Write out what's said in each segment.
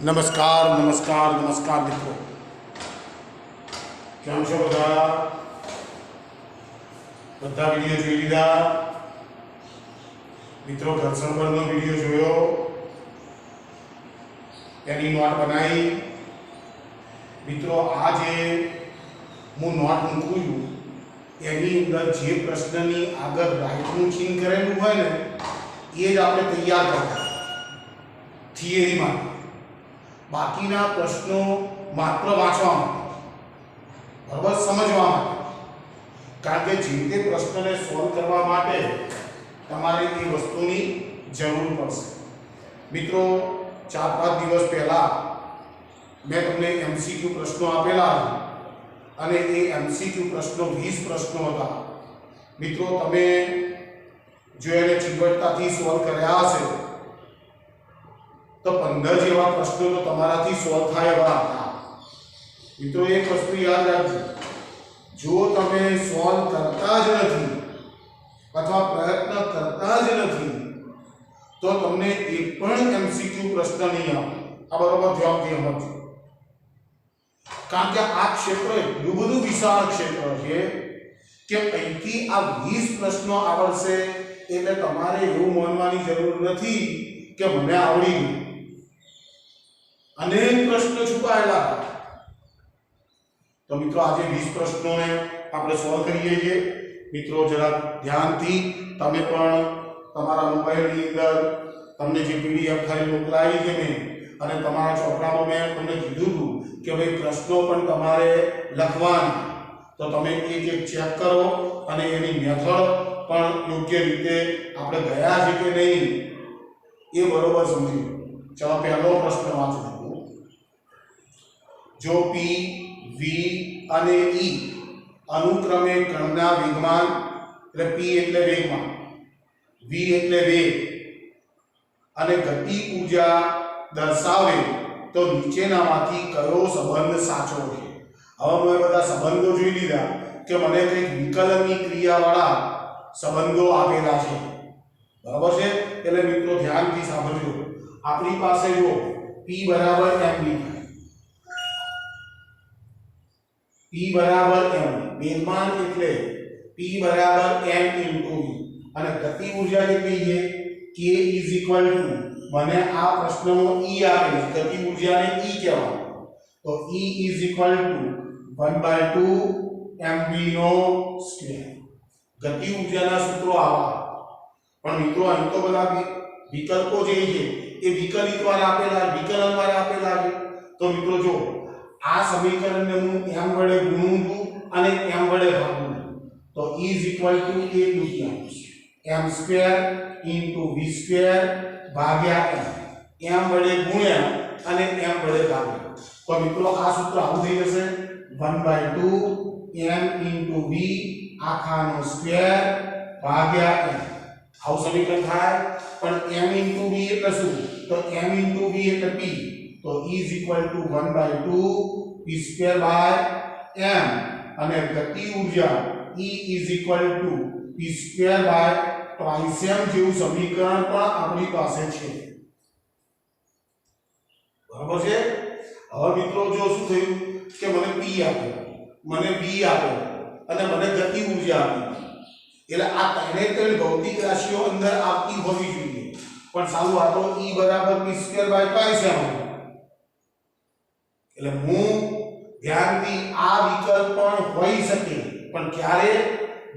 નમસ્કાર નમસ્કાર નમસ્કાર મિત્રો, કેમ છો બધા? બધા વિડીયો જોઈ લીધા? મિત્રો ઘર્ષણ બળનો વિડીયો જોયો, એની નોટ બનાવી? મિત્રો આ જે હું નોટ મૂકું છું એની અંદર જે પ્રશ્નની આગળ રાઈટનું ચિહ્ન કરેલું હોય ને એ જ આપણે તૈયાર કરતા થિયરીમાં. બાકીના પ્રશ્નો માત્ર વાંચવા માટે, બરાબર, સમજવા માટે. કારણ કે જે તે પ્રશ્નને સોલ્વ કરવા માટે તમારે એ વસ્તુની જરૂર પડશે. મિત્રો 4-5 દિવસ પહેલા મેં તમને એમસીક્યુ પ્રશ્નો આપેલા હતા અને એ એમસીક્યુ પ્રશ્નો 20 પ્રશ્નો હતા. મિત્રો તમે જો એને ચીવટતાથી સોલ્વ કર્યા હશે તો 15 જેવા પ્રશ્નો તો તમારાથી સોલ્વ થાય એવા હતા. મિત્રો એક વસ્તુ યાદ રાખજો, જો તમે સોલ્વ કરતા જ નથી અથવા પ્રયત્ન કરતા જ નથી તો તમને એક પણ એમસીક્યુ પ્રશ્ન નહીં આવે. આ બરોબર ધ્યાનથી સમજો, કારણ કે આ ક્ષેત્ર એટલું બધું વિશાળ ક્ષેત્ર છે કે અહીંથી આ 20 પ્રશ્નો આવડશે એટલે તમારે એવું માનવાની જરૂર નથી કે મને આવડી ગયું. અનેક પ્રશ્નો છુપાયેલા હતા. તો મિત્રો આજે 20 પ્રશ્નોને આપણે સોલ્વ કરીએ છીએ. મિત્રો જરા ધ્યાનથી તમે પણ તમારા મોબાઈલની અંદર તમને જે પીડીએફ ફાઇલ મોકલાવી છે મેં, અને તમારા ચોપડામાં મેં તમને કીધું હતું કે ભાઈ પ્રશ્નો પણ તમારે લખવાના, તો તમે એક ચેક કરો અને એની મેથડ પણ યોગ્ય રીતે આપણે ગયા છે કે નહીં એ બરોબર સમજી લો. ચાલો પહેલો પ્રશ્ન વાંચો. જો P, V અને E અનુક્રમે કણના વેગમાન, એટલે P એટલે વેગમાન, V એટલે વેગ અને ગતિ ઊર્જા દર્શાવે તો નીચેનામાંથી કયો સંબંધ સાચો છે? હવે મેં બધા સંબંધો જોઈ લીધા કે મને કંઈક વિકલનની ક્રિયાવાળા સંબંધો આપેલા છે, બરાબર છે? એટલે મિત્રો ધ્યાનથી સાંભળજો. આપણી પાસે જો P બરાબર mv, P બરાબર m, વેગમાન એટલે P બરાબર m * v અને ગતિ ઊર્જા કેટલી છે? k = મને આ પ્રશ્નમાં E આપેલી, ગતિ ઊર્જાને E કહેવાય, તો E = 1/2 mv². ગતિ ઊર્જાના સૂત્રો આવા. પણ મિત્રો અહીં તો બધા વિકલ્પો જે છે એ વિકલિત દ્વારા આપેલા, વિકલન દ્વારા આપેલા છે. તો મિત્રો જો આ સમીકરણને હું m વડે ગુણું છું અને m વડે ભાગું છું, તો E = 1/2 m² * v² ભાગ્યા m વડે ગુણ્યા અને m વડે ભાગ્યા. તો મિત્રો આ સૂત્ર આવું થઈ જશે 1/2 m * v² ભાગ્યા m. આવું સમીકરણ થાય. પણ m * v એટલે શું? તો m * v એટલે p, તો E = 1/2 p²/m અને ગતિ ઊર્જા E = p²/2m જેવું સમીકરણ પણ આપણી પાસે છે, બરાબર છે? હવે મિત્રો જો શું થયું કે મને p આપ્યો, મને v આપ્યો અને મને ગતિ ઊર્જા આપી, એટલે આ ત્રણે ભૌતિક રાશિઓ અંદર આવતી હોવી જોઈએ. પણ સાલું આ તો E = p²/2m, એટલે હું ધ્યાનથી આ વિકલ્પ પણ હોઈ શકે, પણ ક્યારે?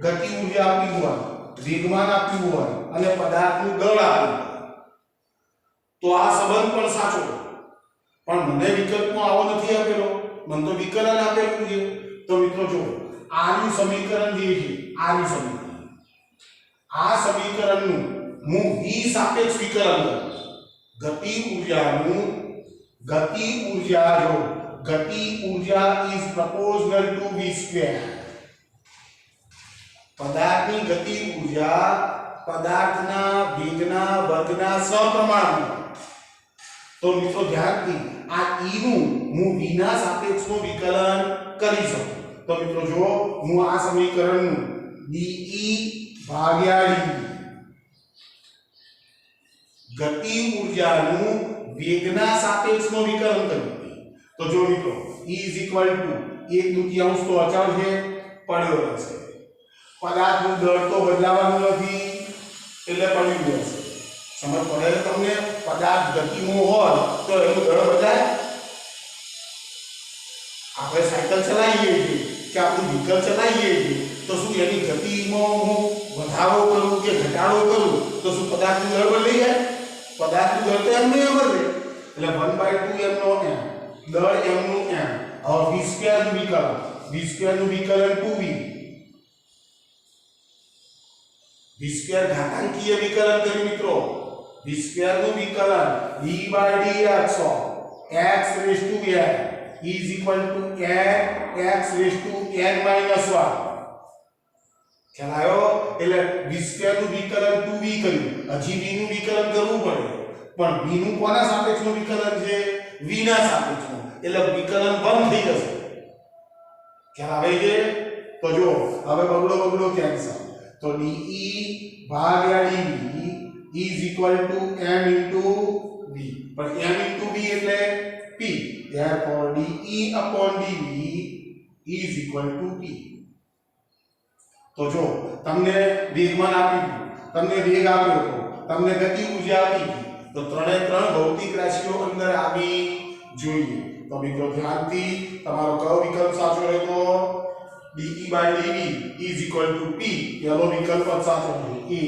ગતિ ઊર્જા આપી હોય, વેગમાન આપ્યું હોય અને પદાર્થનું દળ આપ્યું હોય તો આ સંબંધ પણ સાચો. પણ મને વિકલ્પમાં આવો નથી આપેલો, મને તો વિકલન આપેલું છે. તો મિત્રો જો આનું સમીકરણ જે છે, આનું સમીકરણ, આ સમીકરણનું હું v સાપેક્ષ વિકલન કરું. ગતિ ઊર્જાનું, ગતિ ઊર્જા જો ગતિ ઊર્જા is proportional to v². પદાર્થની ગતિ ઊર્જા પદાર્થના વેગના વર્ગના સપ્રમાણમાં. તો મિત્રો ધ્યાનથી આ E નું હું v ના સાપેક્ષમાં વિકલન કરી શકું. તો મિત્રો જો હું આ સમીકરણનું dE ભાગ્યા dt, ગતિ ઊર્જાનું વેગના સાપેક્ષનો વિકલન કરીએ તો જો મિત્રો E = 1/2 તો અચળ છે, પડ્યો રહેશે. પદાર્થનું દળ તો બદલાવાનું નથી એટલે પડ્યું રહેશે. સમજ પડે તમને? પદાર્થ ગતિમાં હોય તો એનું દળ બદલાય. આપણે સાયકલ ચલાવીએ છીએ કે આપણું વ્હીકલ ચલાવીએ છીએ તો શું એની ગતિમાં હું વધારો કરું કે ઘટાડો કરું તો શું પદાર્થનું દળ બદલાઈ જાય? પદાર્થનું દળ તો એમને એમ જ રહે. એટલે 1/2 m નો m દળ m નું m. હવે v² નું વિકલન 2v. v² ઘાતાંકીય વિકલન કર્યું મિત્રો. v² નું વિકલન v/dx x raised to n is equal to x raised to n minus 1. ખ્યાલ આવ્યો? એટલે v² નું વિકલન 2v કર્યું. હજી v નું વિકલન કરવું પડે, પણ v નું કોના સાપેક્ષનું વિકલન છે? v ના સાપેક્ષનું. એટલે વિકલન 1 થઈ જશે. ખ્યાલ આવે છે? તો જો હવે બગડો કેન્સલ. તો de ભાગ્યા dv is equal to m into v. પણ m into v એટલે p. therefore de upon dv is equal to p. તો જો તમને વેગમાન આપી દીધું, તમને વેગ આપ્યો હતો, તમને ગતિ ઊર્જા આપી દીધી, તો ત્રણે ત્રણ ભૌતિક રાશિઓ અંદર આવી જોઈએ. તો મિત્રો ધ્યાનથી તમારો કયો વિકલ્પ સાચો રહેતો? de/dv is equal to p. પહેલો વિકલ્પ સાચો છે a.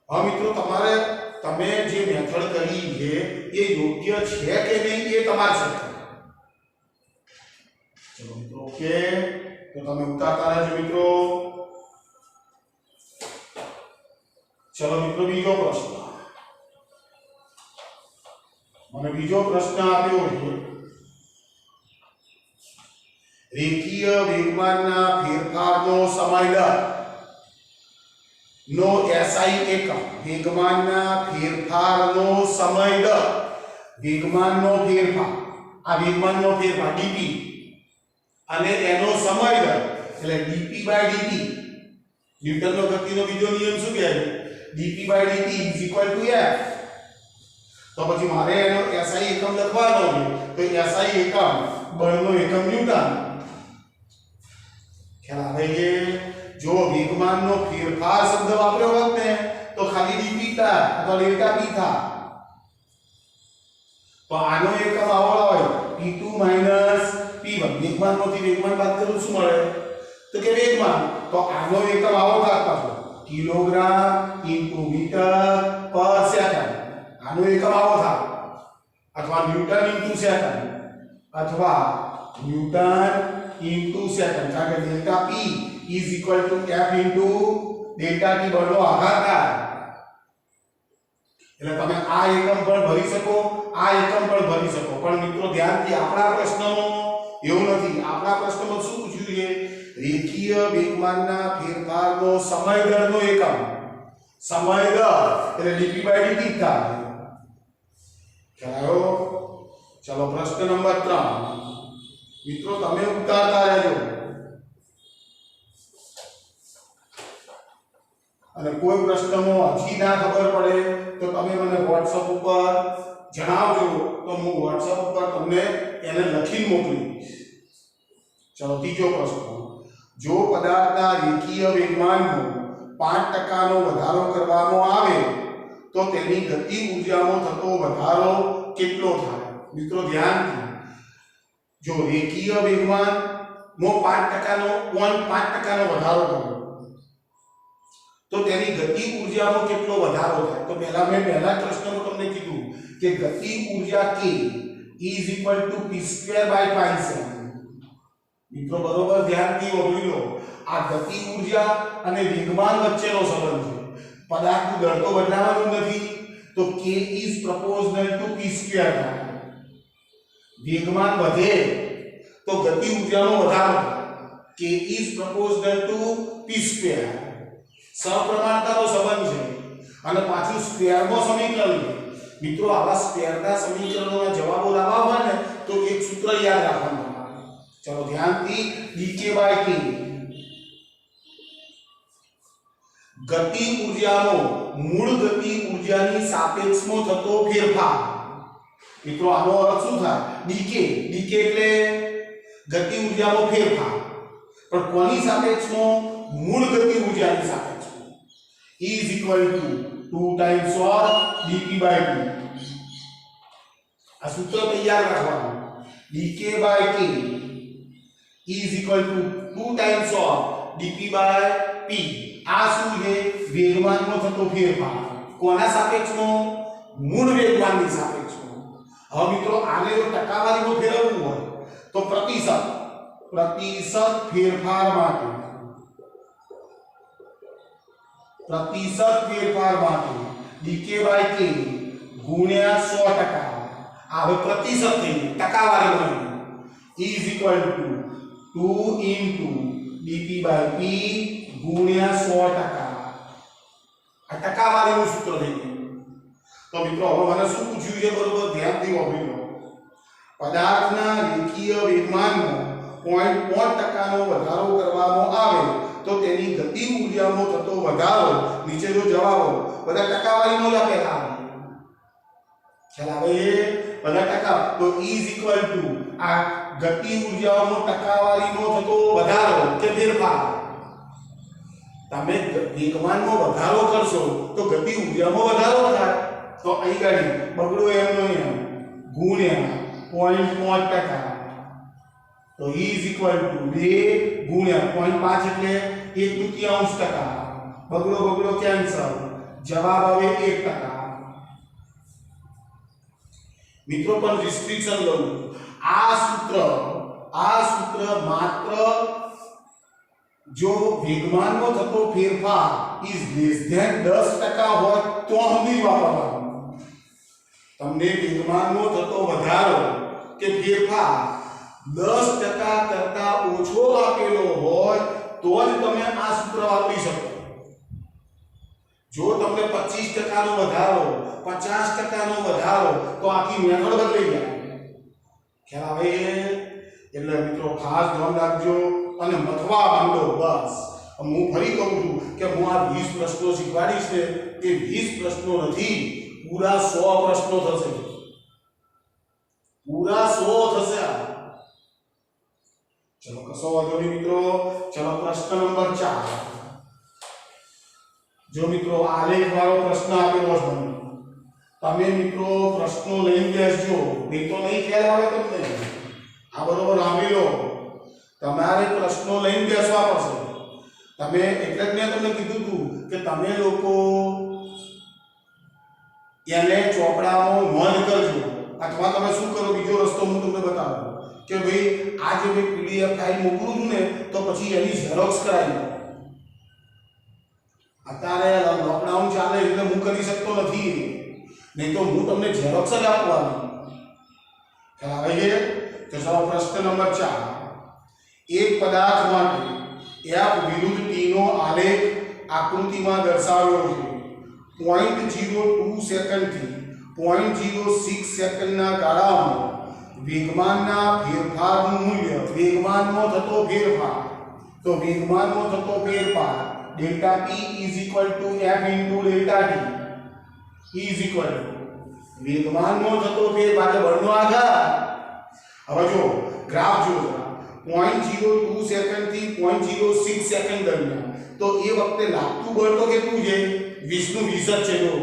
હવે મિત્રો તમે જે મેથડ કરી છે એ યોગ્ય છે કે નહીં એ તમારે ચેક કરવાનું. ચલો મિત્રો ઓકે, તો તમે ઉતારતા રહેજો મિત્રો. ચલો મિત્રો બીજો પ્રશ્ન. મને બીજો પ્રશ્ન આપ્યો છે રેખીય વેગમાનના ફેરફારનો સમય દર નો SI એકમ. વેગમાનના ફેરફારનો સમય દર. વેગમાનનો ફેરફાર, આ વેગમાનનો ફેરફાર dp અને એનો સમય દર એટલે dp/dt. ન્યૂટનનો ગતિનો બીજો નિયમ શું કહે છે? dp/dt is equal to f. તો પછી મારે એનો SI એકમ લખવાનો છે તો SI એકમ બળનો એકમ ન્યૂટન. ખ્યાલ આવે છે? જો વેગમાનનો ફેરફાર શબ્દ વાપર્યો હોત ને તો ખાલી dp થાય અથવા ડેલ્ટા p થાય. તો આનો એકમ આવો હોય p2 - p1. વેગમાનમાંથી વેગમાન બાદ કરું શું મળે? તો કે વેગમાન. તો આનો એકમ આવો થાય પાછો કિલોગ્રામ * મીટર પર સેકન્ડ. આનો એકમ આવો થાય અથવા ન્યૂટન * સેકન્ડ અથવા ન્યૂટન * સેકન્ડ. કારણ કે delta p is equal to f into delta t બળનો આઘાત થાય. એટલે તમે આ એકમ પણ ભરી શકો, આ એકમ પણ ભરી શકો. પણ મિત્રો ધ્યાનથી આપણા પ્રશ્નમાં એવું નથી. આપણા પ્રશ્નમાં શું પૂછ્યું છે? રેખીય વેગમાનના ફેરફારનો સમય દરનો એકમ. સમય દર એટલે dp/dt થાય. ખ્યાલ આવ્યો? ચલો પ્રશ્ન નંબર 3. મિત્રો તમે ઉતારતા રહેજો અને કોઈ પ્રશ્નમાં હજી ના ખબર પડે તો તમે મને WhatsApp ઉપર જણાવજો, તો હું WhatsApp ઉપર તમને એને લખીને મોકલી દઈશ. ચલો ત્રીજો પ્રશ્ન. જો પદાર્થના રેખીય વેગમાનમાં 5% નો વધારો કરવામાં આવે તો તેની ગતિ ઊર્જામાં થતો વધારો કેટલો થાય? મિત્રો ધ્યાનથી જો રેખીય વેગમાનમાં 5% નો વધારો કરો તો તેની ગતિ ઊર્જામાં કેટલો વધારો થાય? તો પહેલા પ્રશ્નમાં તમને કીધું કે ગતિ ઊર્જા k is equal to p²/5. મિત્રો બરોબર ધ્યાનથી વાપરી લો. આ ગતિ ઊર્જા અને વેગમાન વચ્ચેનો સંબંધ છે. પદાર્થનું દળ તો બદલાવાનું નથી તો k is proportional to p². વેગમાન વધે તો ગતિ ઊર્જાનો વધારો k is proportional to p². સપ્રમાણતાનો સંબંધ છે અને પાછું સ્ક્વેરમાં સમીકરણ. મિત્રો આવા સ્ક્વેરના સમીકરણોના જવાબો લાવવા હોય ને તો એક સૂત્ર યાદ રાખવાનું. ચલો ધ્યાનથી dk/k ગતિ ઊર્જાનો મૂળ ગતિ ઊર્જાની સાપેક્ષમાં થતો ફેરફાર. મિત્રો આનો અર્થ શું થાય? ડીકે. ડીકે એટલે ગતિ ઊર્જામાં ફેરફાર, પણ કોની સાપેક્ષમાં? મૂળ ગતિ ઊર્જાની સાપેક્ષમાં. E is equal to 2 times of dp/t. આ સૂત્ર તૈયાર રાખવાનું. dk by k is equal to 2 times of dp/p. આ શું છે? વેગમાનમાં થતો ફેરફાર. કોના સાપેક્ષમાં? મૂળ વેગમાનની સાપેક્ષમાં. હવે મિત્રો આને જો ટકાવારીમાં ફેરવવું હોય તો પ્રતિશત ફેરફાર માટે dk/k ગુણ્યા 100%. આ હવે પ્રતિશત થઈ ગયું, ટકાવારી બની. E is equal to 2 into dp/p ગુણ્યા 100%. આ ટકાવારીનું સૂત્ર થઈ ગયું. તો મિત્રો હવે મને શું પૂછ્યું છે? બરોબર ધ્યાનથી વાપરી લો. પદાર્થના રેખીય વેગમાનમાં 0.5% નો વધારો કરવામાં આવે તો તેની ગતિ ઊર્જામાં થતો વધારો. નીચે જો જવાબો બધા ટકાવારીમાં જ આપેલા આવે. ખ્યાલ આવે? બધા ટકા. તો E is equal to આ ગતિ ઊર્જામાં ટકાવારીનો થતો વધારો કે ફેરફાર. તમે વેગમાનમાં વધારો કરશો તો ગતિ ઊર્જામાં વધારો થાય. તો અહીં ગાડી બગડો એમનો એમ ગુણ્યા 0.5%. તો E is equal to 2 ગુણ્યા 0.5 એટલે 1/2%. બગડો કેન્સલ. જવાબ આવે 1%. મિત્રો પણ રિસ્ટ્રિક્શન લઉં. આ સૂત્ર માત્ર જો વેગમાનમાં થતો ફેરફાર is less than 10% હોય તો હમી વાપરવાનું. તમને વેગમાનમાં થતો વધારો કે ફેરફાર 10% કરતા ઓછો આપેલો હોય તો જ તમે આ સૂત્ર વાપરી શકો. જો તમને 25% નો વધારો 50% નો વધારો તો આખી મેથડ બદલાઈ જાય. ખ્યાલ આવે? એટલે મિત્રો ખાસ ધ્યાન રાખજો અને મથવા માંડો. બસ હું ફરી કહું છું કે હું આ 20 પ્રશ્નો શીખવાડીશ ને તે 20 પ્રશ્નો નથી, પૂરા 100 પ્રશ્નો થશે. પૂરા 100 થશે. ચલો કશો વાંધો નહીં મિત્રો. ચલો પ્રશ્ન નંબર 4. જો મિત્રો આલેખ વાળો પ્રશ્ન આપેલો છે તમે મિત્રો પ્રશ્નો લઈને બેસજો. નહીં તો નહીં ખ્યાલ આવે તમને. આ બરોબર સાંભળી લો. તમારે પ્રશ્નો લઈને બેસવા પડશે. તમે એટલે જ મેં તમને કીધું હતું કે તમે લોકો એને ચોપડામાં નોંધ કરજો. અથવા તમે શું કરો, બીજો રસ્તો હું તમને બતાવું કે ભાઈ આ જે મેં PDF ફાઇલ મોકલું છું ને તો પછી એની ઝેરોક્સ કરાવી લો. અત્યારે લોકડાઉન ચાલે એટલે હું કરી શકતો નથી, નહીં તો હું તમને ઝેરોક્સ જ આપવાની. ખ્યાલ આવે છે? તો ચાલો પ્રશ્ન નંબર 4. એક પદાર્થ માટે F વિરુદ્ધ T નો આલેખ આકૃતિમાં દર્શાવ્યો છે. 0.02 સેકન્ડથી 0.06 સેકન્ડના ગાળામાં વેગમાનના ફેરફારનું મૂલ્ય. વેગમાનમાં થતો ફેરફાર. તો વેગમાનમાં થતો ફેરફાર delta P is equal to F into delta T. E is equal to વેગમાનમાં થતો ફેરફાર એટલે બળનો આઘાત. હવે જો ગ્રાફ જો 0.02 સેકન્ડથી 0.06 સેકન્ડ દરમિયાન તો એ વખતે લાગતું બળ તો કેટલું છે? 20 નું 20 જ છે. જો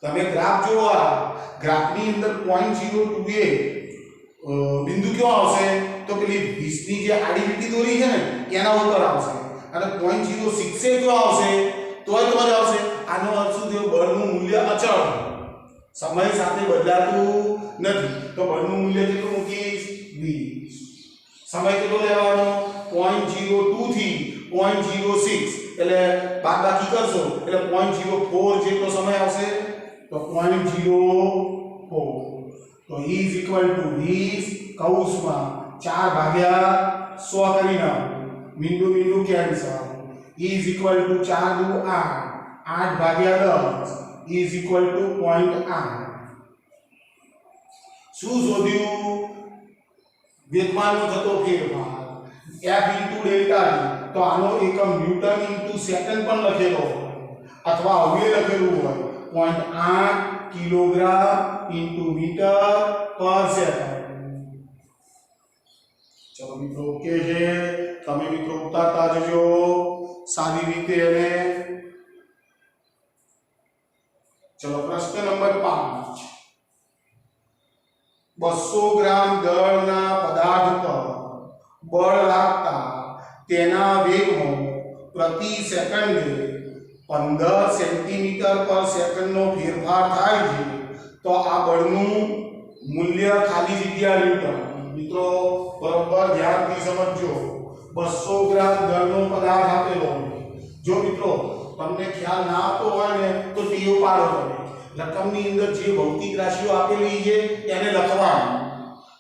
તમે ગ્રાફ જુઓ, આ ગ્રાફની અંદર 0.02 એ બિંદુ ક્યાં આવશે? તો પેલી 20 ની જે આડી લીટી દોરી છે ને એના ઉપર આવશે. અને 0.06 એ ક્યાં આવશે? તોય તમારે આવશે. આનો અર્થ શું થયો? બળનું મૂલ્ય અચળ સમય સાથે બદલાતું નથી. તો બળનું મૂલ્ય કેટલું મૂકીશ? 20. સમય કેટલો લેવાનો? 0.02 થી 0.06 એટલે બાદબાકી કરશો એટલે 0.04 જેટલો સમય આવશે. તો 0.04. તો E is equal to 20 કૌંસમાં 4/100 કરી નાખો. મીંડું cancel. E is equal to 4 દુ 8. 8/10 is equal to 0.8. શું શોધ્યું? વેગમાનનો થતો ફેરફાર F into ડેલ્ટા T. તો આનો એકમ ન્યૂટન ઇન્ટુ સેકન્ડ પણ લખેલો હોય અથવા હવે લખેલું હોય 0.8 કિલોગ્રામ ઇન્ટુ મીટર પર સેકન્ડ. ચલો મિત્રો ઓકે છે. તમે મિત્રો ઉતારતા જજો સારી રીતે. અને ચલો પ્રશ્ન નંબર 5. 200 ગ્રામ દળના પદાર્થ પર બળ લાગતા તેના વેગમાં પ્રતિ સેકન્ડે 15 સેન્ટીમીટર પર સેકન્ડનો ફેરફાર થાય છે તો આ બળનું મૂલ્ય ખાલી જગ્યા ન્યૂટન. મિત્રો બરોબર ધ્યાનથી સમજજો. 200 ગ્રામ દળનો પદાર્થ આપેલો હોય. જો મિત્રો તમને ખ્યાલ ના આવતો હોય ને તો ટેવ પાડો તમે. રકમની અંદર જે ભૌતિક રાશિઓ આપેલી છે એને લખવાનું.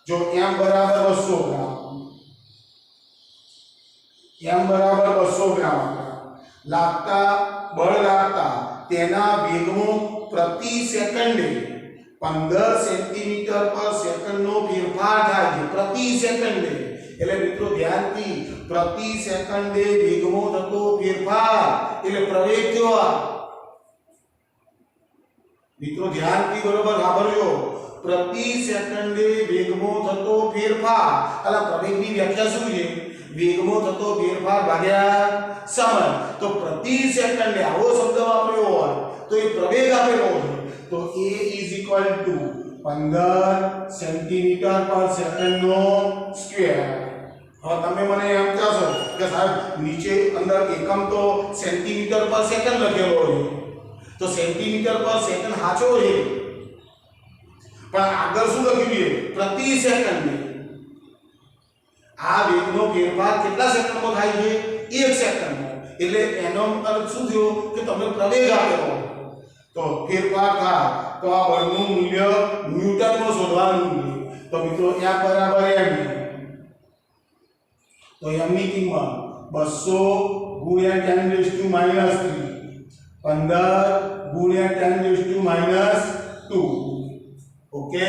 જો m બરાબર 200 ગ્રામ, m બરાબર 200 ગ્રામ લાગતા બળ લાગતા તેના વેગમાં પ્રતિ સેકન્ડે 15 સેન્ટીમીટર પર સેકન્ડનો ફેરફાર થાય છે. પ્રતિ સેકન્ડે એટલે મિત્રો ધ્યાનથી પ્રતિ સેકન્ડે વેગમાં થતો ફેરફાર એટલે પ્રવેગ થયો. મિત્રો ધ્યાનથી બરોબર સાંભળજો. પ્રતિ સેકન્ડે વેગમાં થતો ફેરફાર એટલે પ્રવેગની વ્યાખ્યા શું છે? વેગમાં થતો ફેરફાર ભાગ્યા સમય. તો પ્રતિ સેકન્ડે આવો શબ્દ વાપર્યો હોય તો એ પ્રવેગ આપેલો છે તો a = 15 સેન્ટીમીટર પર સેકન્ડનો સ્ક્વેર. હવે તમે મને એમ કહેશો કે સાહેબ નીચે અંદર એકમ તો સેન્ટીમીટર પર સેકન્ડ લખેલો હોય તો સેન્ટીમીટર પર સેકન્ડ સાચો છે પણ આગળ શું લખ્યું છે? પ્રતિ સેકન્ડે. આ વેગનો ફેરફાર કેટલા સેકન્ડમાં થાય છે? 1 સેકન્ડમાં. એટલે એનો અર્થ શું થયો કે તમે પ્રવેગ આપેલો તો ફેરફાર થાય તો આ બળનું મૂલ્ય ન્યૂટનમાં શોધવાનું છે. તો મિત્રો F બરાબર m. તો m ની કિંમત 200 ગુણ્યા 10 - 3 15 ગુણ્યા 10 - 2. ઓકે.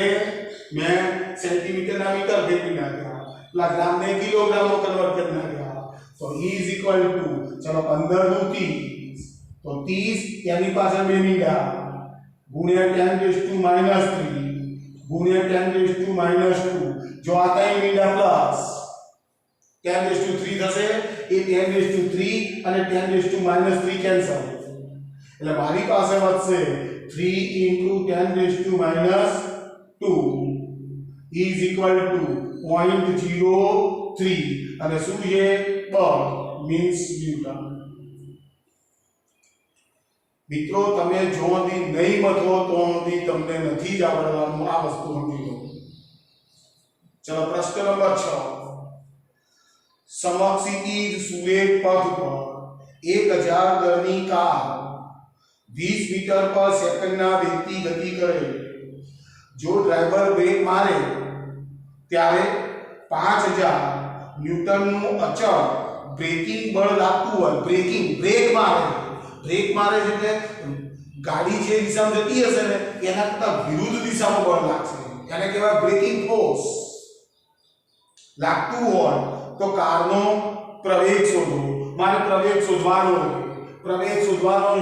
મેં સેન્ટીમીટરના મીટર ફેરવી નાખ્યા. પેલા ગ્રામને કિલોગ્રામમાં કન્વર્ટ કરી નાખ્યા. તો E = ચલો 15 નું 30 તો 30 એની પાછળ 2 મીંડા ગુણ્યા 10 - 3 ગુણ્યા 10 - 2. જો આ 3 મીંડા પ્લસ 10 - 3 થશે. એ 10 - 3 અને 10 - 3 કેન્સલ. એટલે મારી પાસે વધશે 3 × 10 - 2 E = 0.03 અને શું છે? બળ મીન્સ ન્યૂટન. મિત્રો તમે જો નહીં મથો તો તમને નથી જ આવડવાનું. આ વસ્તુ સમજી લો. ચલો પ્રશ્ન નંબર 6. સમક્ષિતિજ સુરેખ પથ પર 1000 દળની કાર 20 મીટર પર સેકન્ડના વેગથી ગતિ કરે. જો ડ્રાઈવર બ્રેક મારે ત્યારે 5000 ન્યૂટનનું અચળ બ્રેકિંગ બળ લાગતું હોય. બ્રેક મારે છે એટલે ગાડી જે દિશામાં જતી હશે ને એના કરતાં વિરુદ્ધ દિશામાં બળ લાગશે. એને કહેવાય બ્રેકિંગ ફોર્સ. લાગતું હોય તો કારનો પ્રવેગ શોધો. મારે પ્રવેગ શોધવાનો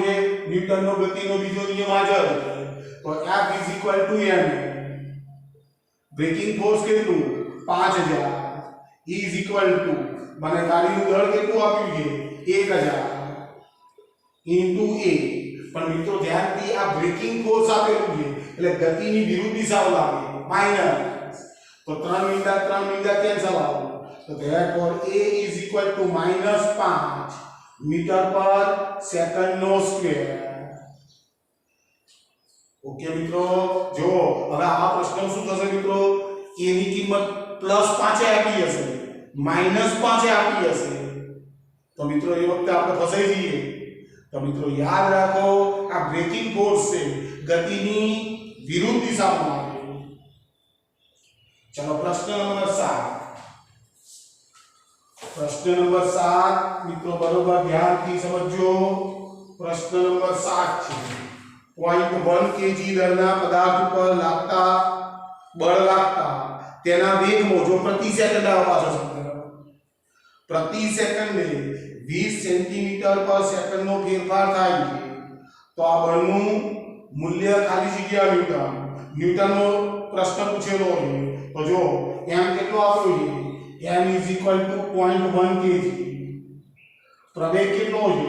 છે. છે ન્યૂટનનો ગતિનો બીજો નિયમ હાજર. તો F = m. બ્રેકિંગ ફોર્સ કેટલું? 5000. E = મને ગાડીનું દળ કેટલું આપ્યું છે? 1000 ઇન્ટુ a. પણ મિત્રો ધ્યાનથી આ બ્રેકિંગ ફોર્સ આપેલું છે એટલે ગતિની વિરુદ્ધ દિશામાં લાગે માઈનસ. તો 3 મીંડા કેન્સલ આવે. તો therefore a = -5 મીટર પર સેકન્ડનો સ્ક્વેર. ઓકે મિત્રો જો હવે આ પ્રશ્ન શું થશે મિત્રો? a ની કિંમત +5 આપી હશે, -5 આપી હશે. તો મિત્રો એ વખતે આપણે ફસાઈ જઈએ. તો મિત્રો યાદ રાખો આ બ્રેકિંગ ફોર્સ છે ગતિની વિરુદ્ધ દિશામાં આવે. ચલો પ્રશ્ન નંબર 7 મિત્રો બરોબર ધ્યાનથી સમજો. પ્રશ્ન નંબર 7 છે 0.1 kg દળના પદાર્થ ઉપર બળ લાગતા તેના વેગમાં જો પ્રતિ સેકન્ડ આવે પાછો શબ્દ પ્રતિ સેકન્ડે 20 સેન્ટીમીટર પર સેકન્ડનો ફેરફાર થાય છે તો આ બળનું મૂલ્ય ખાલી જગ્યા ન્યૂટનનો પ્રશ્ન પૂછેલો છે તો જો m કેટલો આપ્યો છે m = 0.1 kg પ્રવેગ કેટલો છે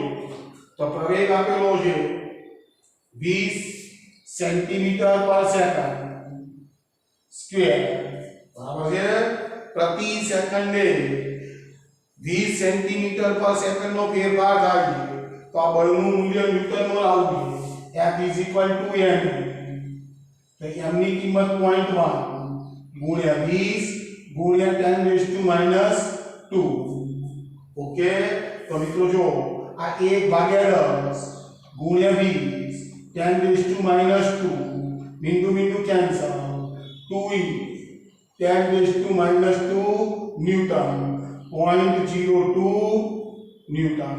તો પ્રવેગ આપેલો છે 20 સેન્ટીમીટર પર સેકન્ડ સ્ક્વેર બરાબર છે પ્રતિ સેકન્ડે 20 સેન્ટીમીટર પર સેકન્ડનો ફેરફાર થાય છે તો આ બળનું મૂલ્ય ન્યૂટનમાં લાવવું છે F = m તો m ની કિંમત 0.1 ગુણ્યા 20 ગુણ્યા 10⁻². ઓકે તો મિત્રો જો આ 1/10 ગુણ્યા 20 10⁻². બિંદુ બિંદુ કેન્સલ 2 10⁻² ન્યૂટન 0.02 ન્યૂટન.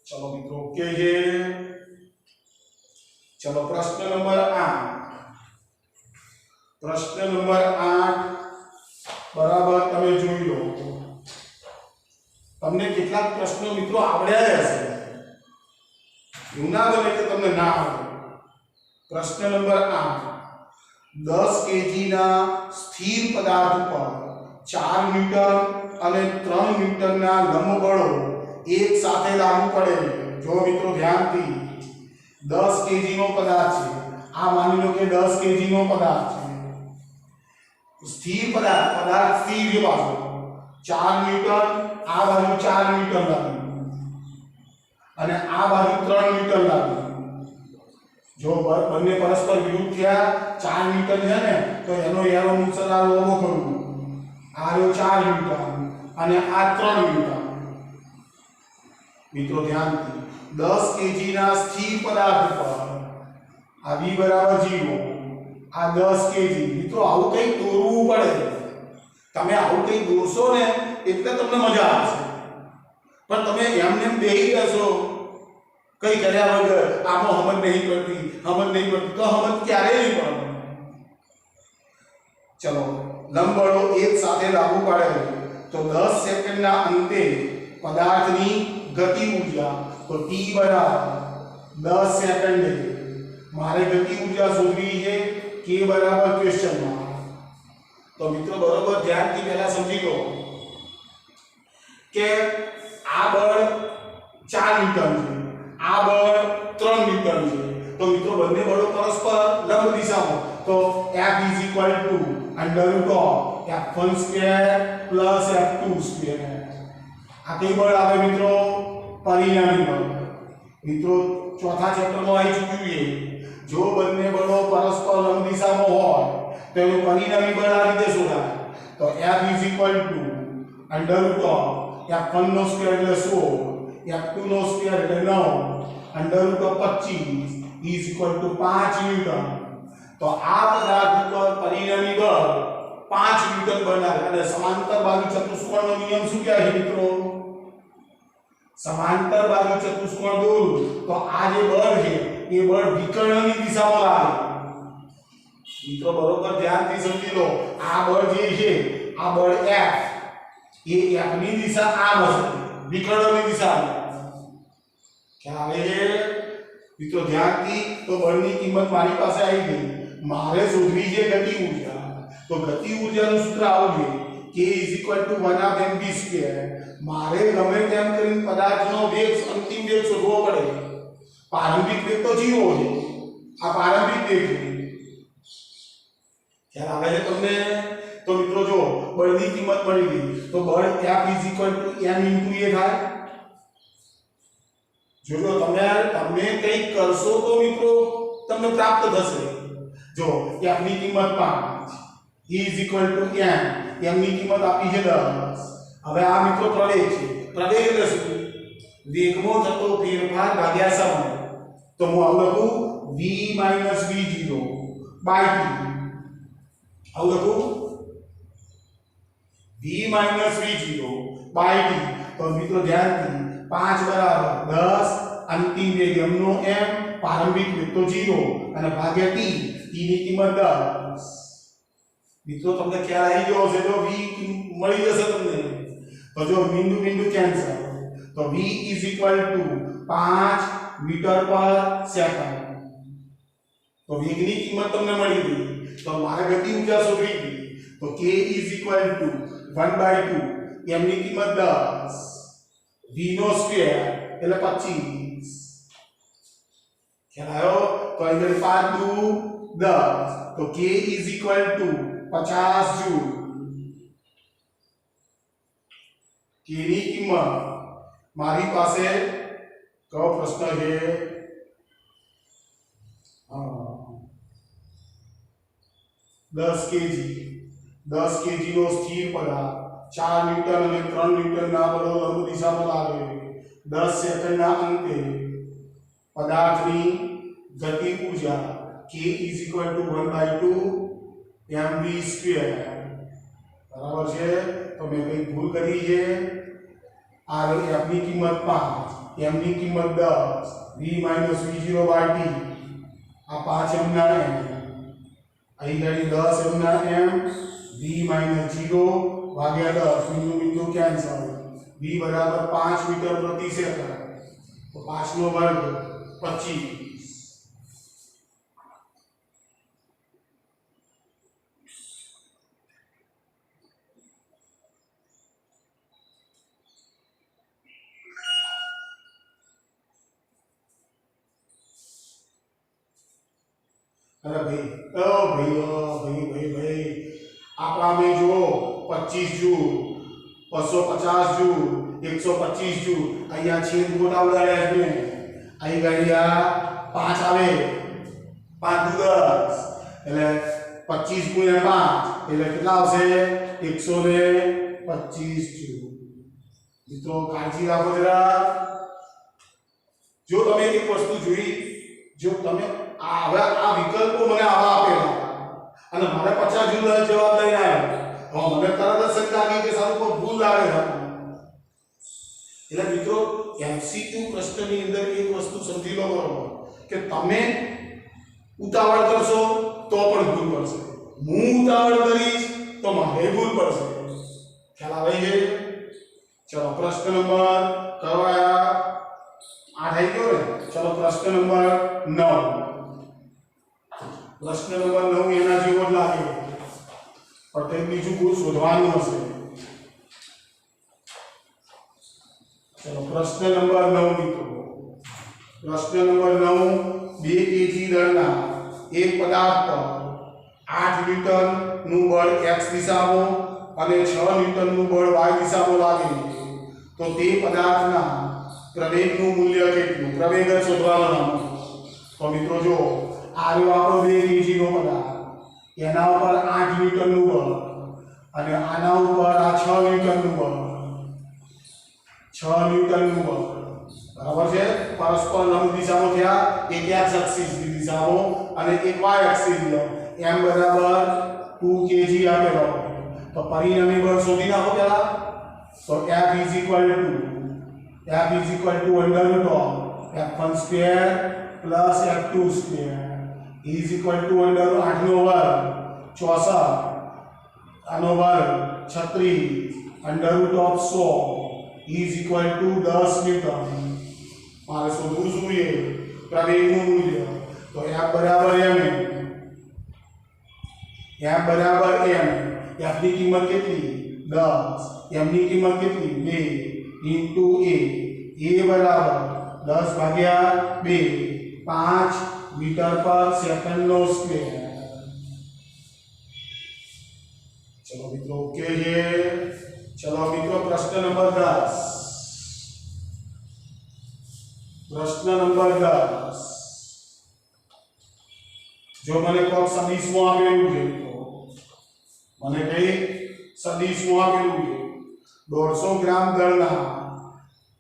चलो મિત્રો ओके છે. चलो प्रश्न नंबर 8 बराबर તમે જોઈ લો તમને કેટલાક પ્રશ્નો મિત્રો આવડ્યા હશે એવું ના બને કે તમને ના આવડે. પ્રશ્ન નંબર 8 10 kg ના સ્થિર પદાર્થ પર 4 ન્યૂટન અને 3 ન્યૂટનના લંબ બળો એક સાથે લાગુ પડે. જો મિત્રો ધ્યાનથી 10 kg નો પદાર્થ છે આ માની લો કે 10 kg નો પદાર્થ છે સ્થિર પદાર્થ સ્થિર છે બાજુ 4 ન્યૂટન આ બાજુ 4 ન્યૂટન લાગ્યું અને આ બાજુ 3 ન્યૂટન લાગ્યું. જો બંને પરસ્પર વિરુદ્ધ થયા 4 ન્યૂટન છે ને તો એનો એરો અનુસાર આ લોબો કરવું આ રહ્યો 4 ન્યૂટન અને આ 3 ન્યૂટન. મિત્રો ધ્યાનથી 10 kg ના સ્થિર પદાર્થ પર આ v = 0 આ 10 kg. મિત્રો આવું કંઈક દોરવું પડે. તમે આવું કંઈક દોરશો ને એટલે તમને મજા આવશે પણ તમે એમને બેહી રહેશો કઈ કર્યા વગર આમાં સમજ નહીં પડતી તો સમજ ક્યારેય નહીં પડે. ચલો લંબ બળો એક સાથે લાગુ પડે તો 10 સેકન્ડના અંતે પદાર્થની ગતિ ઊર્જા તો t = 10 સેકન્ડે મારે ગતિ ઊર્જા શોધવી છે k = ક્વેશ્ચન માર્ક. તો મિત્રો બરોબર ધ્યાનથી પહેલા સમજી લો કે આ બળ 4 ન્યૂટન છે આ બળ 3 ન્યૂટન છે તો મિત્રો બંને બળો પરસ્પર લંબ દિશામાં તો F = √F1² + F2². આ કઈ બળ આવે મિત્રો પરિણામી બળ. મિત્રો ચોથા ચેપ્ટરમાં આવી ચૂક્યું છે જો બંને બળો પરસ્પર લંબ દિશામાં હોય તો એનું પરિણામી બળ આ રીતે શોધાય તો F = √F1² એટલે 16 F2² એટલે 9 √25 = 5 ન્યૂટન. તો આ પદાર્થ ઉપર પરિણામી બળ 5 ન્યૂટન બનાવે અને સમાંતર બાજુ ચતુષ્કોણનો નિયમ શું કહે છે મિત્રો સમાંતર બાજુ ચતુષ્કોણ દોરું તો આ જે બળ છે એ બળ વિકર્ણની દિશામાં લાગે. મિત્રો બરોબર ધ્યાનથી સમજી લો આ બળ જે છે આ બળ F એ F ની દિશા આમ હશે વિકર્ણની દિશામાં. ખ્યાલ આવે છે મિત્રો ધ્યાનથી. તો બળની કિંમત મારી પાસે આવી ગઈ મારે શોધવી છે ગતિ ઊર્જા તો ગતિ ઊર્જાનું સૂત્ર આવું છે k = 1/mv². મારે ગમે તેમ કરીને પદાર્થનો વેગ અંતિમ વેગ શોધવો પડે. પ્રારંભિક વેગ તો 0 છે આ પ્રારંભિક વેગ છે. ખ્યાલ આવે છે તમને. તો મિત્રો જો બળની કિંમત મળી ગઈ તો બળ F = m × a થાય. જોજો તમે કંઈક કરશો તો મિત્રો તમને પ્રાપ્ત થશે. જો F ની કિંમત 5 e = m ની કિંમત આપી છે 10. હવે આ મિત્રો પ્રવેગ છે. પ્રવેગ એટલે શું વેગમાં થતો ફેરફાર ભાગ્યા સમય. તો હું આવું લખું v - v0 / t. આવું લખું v - v0 / t. તો મિત્રો ધ્યાનથી 5 = 10 અંતિમ વેગ m નો m પ્રારંભિક વેગ તો 0 અને ભાગ્યા t ની કિંમત 10. મિત્રો તમને ખ્યાલ આવી ગયો હશે તો v મળી જશે તમને. તો तो जो बिंदु बिंदु कैंसल तो v is equal to 5 meter per second तो वेगनी कीमत તમને મળી ગઈ તો મારે ગતિ ઊર્જા શોધવી હતી તો k is equal to 1/2 m ની કિંમત 10 v નો સ્ક્વેર એટલે 25 ખ્યાલ આવ્યો તો અહીં 5 2 10 તો k is equal to 50 joule k ની કિંમત મારી પાસે કયો પ્રશ્ન છે 10 kg નો સ્થિર પદાર્થ 4 ન્યૂટન અને 3 ન્યૂટનના બળો લંબ દિશામાં લાગે 10 સેકન્ડના અંતે પદાર્થની ગતિ ઊર્જા k = 1/2 mv². બરાબર છે તો મેં કઈ ભૂલ કરી છે r f ની કિંમત 5 m ની કિંમત 10 v - v0/t આ 5 m ના m અહીં ગાડી 10 m ના m v - 0 ભાગ્યા 10 બિંદુ બિંદુ કેન્સલ v બરાબર 5 મીટર પ્રતિ સેકન્ડ તો 5 નો વર્ગ 25 अरे भाई आपड़ा में जो 25 जूल 250 जूल 125 जूल अहिया छेद गोटा उड़ाया है अही गाड़िया 5 आवे 5 * 10 એટલે 25 * 5 એટલે કેટલા આવશે 125 જૂલ મિત્રો કાળજી રાખો જરા જો તમે એક વસ્તુ જોઈ જો તમે હવે આ વિકલ્પો મને આવા આપેલા અને મારે 50 જૂલ જવાબ લઈને આવ્યો હવે મને તરત જ શંકા આવી કે સારું કોઈ ભૂલ લાગે છે એટલે મિત્રો એમસીક્યુ પ્રશ્નની અંદર એક વસ્તુ સમજી લો બરોબર કે તમે ઉતાવળ કરશો તો પણ ભૂલ પડશે હું ઉતાવળ કરીશ તો મારે ભૂલ પડશે ખ્યાલ આવે છે ચલો પ્રશ્ન નંબર કયો આયા 8 આવી ગયો ને ચલો પ્રશ્ન નંબર 9 प्रश्न नंबर 9 એના જેવો જ લાગે પણ તે બીજું કોઈ શોધવાનું હશે ચલો પ્રશ્ન નંબર 9 મિત્રો પ્રશ્ન નંબર 9 2 kg દળના એક પદાર્થ પર 8 ન્યૂટન નું બળ x દિશામાં અને 6 ન્યૂટન નું બળ y દિશામાં લાગે તો તે પદાર્થના પ્રવેગનું મૂલ્ય કેટલું પ્રવેગ શોધવાનો તો મિત્રો જો આ રહ્યો આપણો 2 kg નો પદાર્થ એના ઉપર 8 ન્યૂટન નું બળ અને આના ઉપર આ 6 ન્યૂટન નું બળ 6 ન્યૂટન નું બળ બરાબર છે પરસ્પર લંબ દિશામાં થયા એક x એક્સિસ ની દિશામાં અને એક y એક્સિસ લો m બરાબર 2 kg આપેલો તો પરિણામી બળ શોધી નાખો પહેલા તો F = f1² plus f2² is equal to under 8 નો વર્ગ 64 આનો વર્ગ 36 under root of 100 is equal to 10 newton મારે શોધવું જોઈએ પ્રવેગનું મૂલ્ય તો f બરાબર m f ની કિંમત કેટલી 10 m ની કિંમત કેટલી 2 into a બરાબર 10 ભાગ્યા 2 5 meter per second no square चलो मित्रों ओके ये चलो मित्रों प्रश्न नंबर 10 जो मैंने कोक सदिशમાં આપેલું છે તો મને કઈ સદિશમાં આપેલું છે 150 ગ્રામ દળના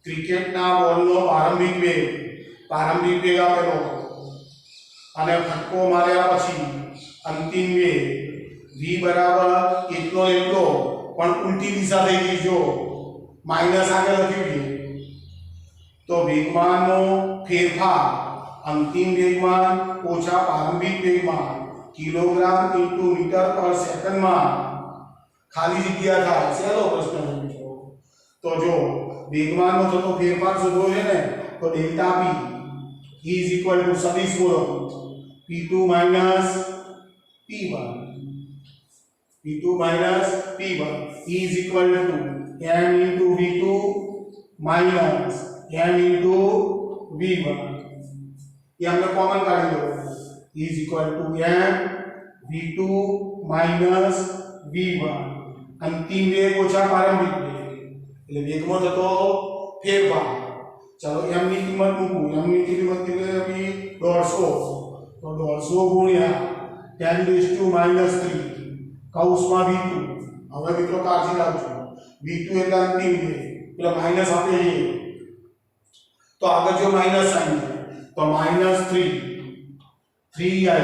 ક્રિકેટના બોલનો પ્રારંભિક વેગ આપેલો અને ફટકો માર્યા પછી અંતિમ વેગ v બરાબર એટલો એટલો પણ ઉલટી દિશા થઈ ગઈ જો માઈનસ આગળ લખ્યું છે તો વેગમાનનો ફેરફાર અંતિમ વેગમાન ઓછા પ્રારંભિક વેગમાન કિલોગ્રામ * મીટર પર સેકન્ડમાં ખાલી જગ્યા થાય સહેલો પ્રશ્ન છે મિત્રો तो जो वेगमानનો થતો ફેરફાર શોધવો છે ને તો delta p is equal to સદિશ બોલો p2 minus p1 p2 minus p1 is equal to m into v2 minus m into v1 ये हमने कॉमन काढी लो is equal to m v2 minus v1 अंतिम वेग ओछा प्रारंभिक वेग એટલે વેગમાં થતો ફેરફાર ચાલો m ની કિંમત મૂકું m ની કિંમત કેટલી હતી 150 તો 150 ગુણ્યા 10⁻³ કૌંસમાં v2 હવે મિત્રો કાળજી રાખજો v2 એટલે અંતિમ વેગ એટલે માઈનસ આપે છે તો આગળ જો માઈનસ સાઈન છે તો -3 3i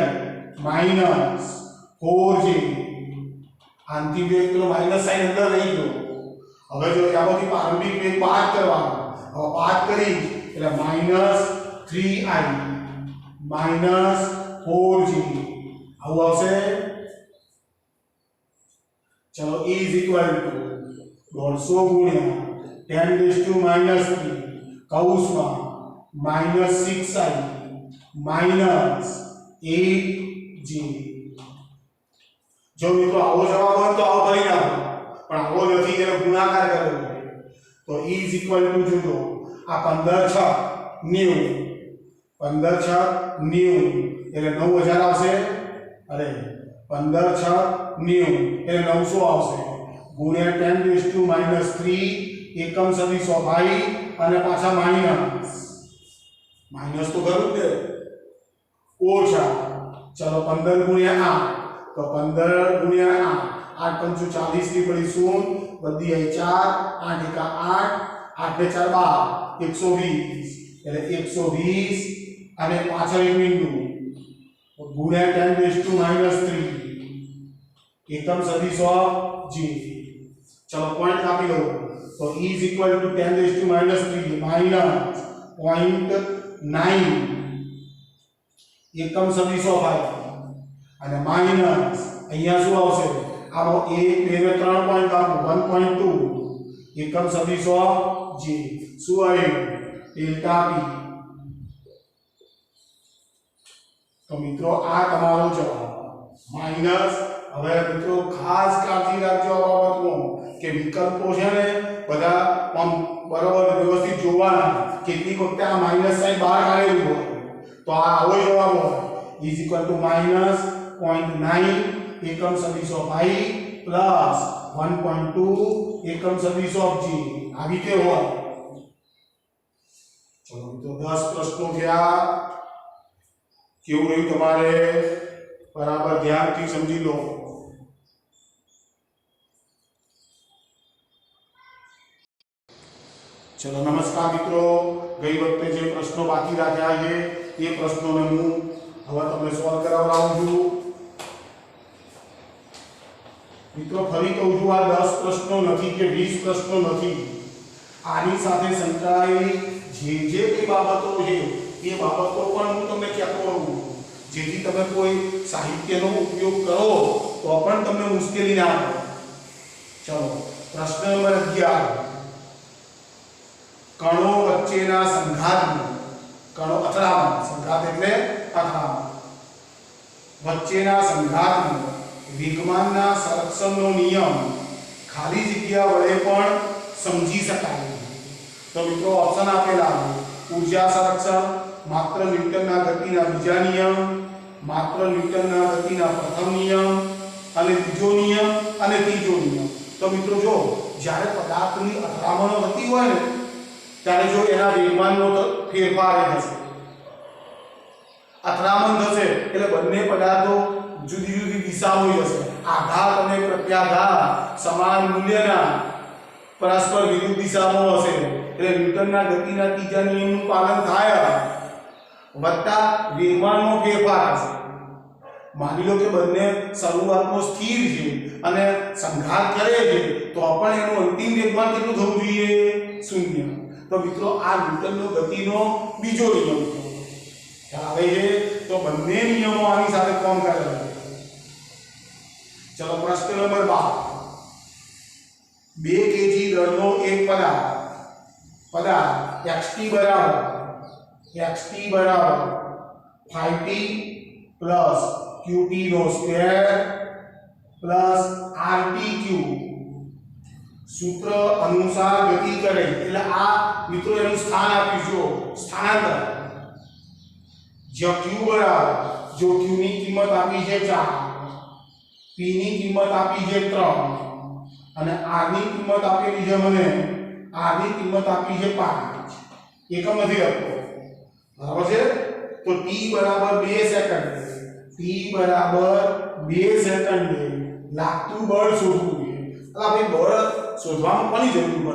minus 4j अंतिम वेग પેલો માઈનસ સાઈન અંદર રહી ગયો હવે જો આમાંથી પ્રારંભિક વેગ બાદ કરવાનો હવે બાદ કરી એટલે -3i -4j આવું આવશે ચલો e is equal to 150 ગુણ્યા 10⁻³ કૌંસમાં -6i minus 8j જો મિત્રો આવો જવાબ હોય તો આવો ભરી નાખો પણ આવો નથી એનો ગુણાકાર કરવો તો e is equal to જોજો આ 15 6 90 15 6 90 એટલે 9000 આવશે અરે 15 6 90 એટલે 900 આવશે ગુણ્યા 10⁻³ એકમ સદિશ i અને પાછા માઈનસ તો કરું જ ઓછા ચલો 15 ગુણ્યા 8 तो 15 गुणिया 8 8 पंचू 40 की पड़ी 0 बदी है 4 8 एका 8 8 ने 4 12 120 એટલે 120 અને પાછળ એક બિંદુ ગુણ્યા 10⁻³ એકમ સદિશ g ચલો પોઈન્ટ કાપી લો તો e is equal to 10⁻³ minus 0.9 એકમ સદિશ i અને માઈનસ અહીંયા શું આવશે આનો 1 2 ને 3 પોઈન્ટ આપો 1.2 એકમ સદિશ g શું આવ્યું ડેલ્ટા p તો મિત્રો આ તમારો જવાબ માઈનસ હવે મિત્રો ખાસ કાળજી રાખજો આ બાબતમાં કે વિકલ્પો છે ને બધા બરાબર વ્યવસ્થિત જોવાના કેટલીક વખતે આ માઈનસ સાઈન બહાર કાઢેલું હોય તો આ આવો જવાબ હોય is equal to minus 0.9 एकम सदिश i plus 1.2 एकम सदिश g आ રીતે હોય ચલો તો 10 પ્રશ્નો થયા કેવું રહ્યું તમારે બરાબર ધ્યાનથી સમજી લો ચલો નમસ્કાર મિત્રો ગઈ વખતે જે પ્રશ્નો બાકી રાખ્યા છે એ પ્રશ્નોને હું હવે તમને સોલ્વ કરાવડાવું છું મિત્રો ફરી કહું છું આ 10 પ્રશ્નો નથી કે 20 પ્રશ્નો નથી આની સાથે સંકળાયેલી જે કઈ બાબતો છે એ બાબતો પણ હું તમને કહેતો રહું જેથી તમે કોઈ સાહિત્યનો ઉપયોગ કરો તો પણ તમને મુશ્કેલી ના આવે ચલો પ્રશ્ન નંબર 11 કણો વચ્ચેના સંઘાતનું કણો અથડામણ સંઘાત એટલે અથડામણ વચ્ચેના સંઘાતનું વેગમાનના સંરક્ષણનો નિયમ ખાલી જગ્યા વડે પણ સમજી શકાય તો મિત્રો ઓપ્શન આપેલા ઊર્જા સંરક્ષણ માત્ર ન્યૂટનના ગતિના બીજા નિયમ માત્ર ન્યૂટનના ગતિના પ્રથમ નિયમ અને બીજો નિયમ અને ત્રીજો નિયમ તો મિત્રો જો જ્યારે પદાર્થની અથડામણ થતી હોય ને ત્યારે જો એના વેગમાનનો ફેરફાર થશે અથડામણ થશે એટલે બંને પદાર્થો જુદી જુદી દિશામાં જશે આઘાત અને પ્રત્યાઘાત સમાન મૂલ્યના પરસ્પર વિરુદ્ધ દિશામાં હશે એટલે ન્યૂટનના ગતિના ત્રીજા નિયમનું પાલન થાય વત્તા વેગમાનનો ફેરફાર થશે માની લો કે બંને શરૂઆતમાં સ્થિર છે અને સંઘાત કરે છે તો પણ એનું અંતિમ વેગમાન કેટલું થવું જોઈએ 0 તો મિત્રો આ ન્યૂટનનો ગતિનો બીજો નિયમ આવે છે તો બંને નિયમો આની સાથે કોણ કરે ચલો પ્રશ્ન નંબર 12 2 kg દળનો એક પદાર્થ xt બરાબર 5t પ્લસ qt નો સ્ક્વેર પ્લસ rt ક્યુબ સૂત્ર અનુસાર ગતિ કરે એટલે આ મિત્રો એનું સ્થાન આપ્યું જો સ્થાનાંતર જો q બરાબર જો q ની કિંમત આપી છે 4 p ની કિંમત આપી છે 3 અને r ની કિંમત આપેલી છે મને r ની કિંમત આપી છે 5 એકમ નથી લખતો બરાબર છે તો t બરાબર 2 સેકન્ડ લાગતું બળ શોધવું છે એટલે આપણે બળ શોધવામાં કોની જરૂર પડે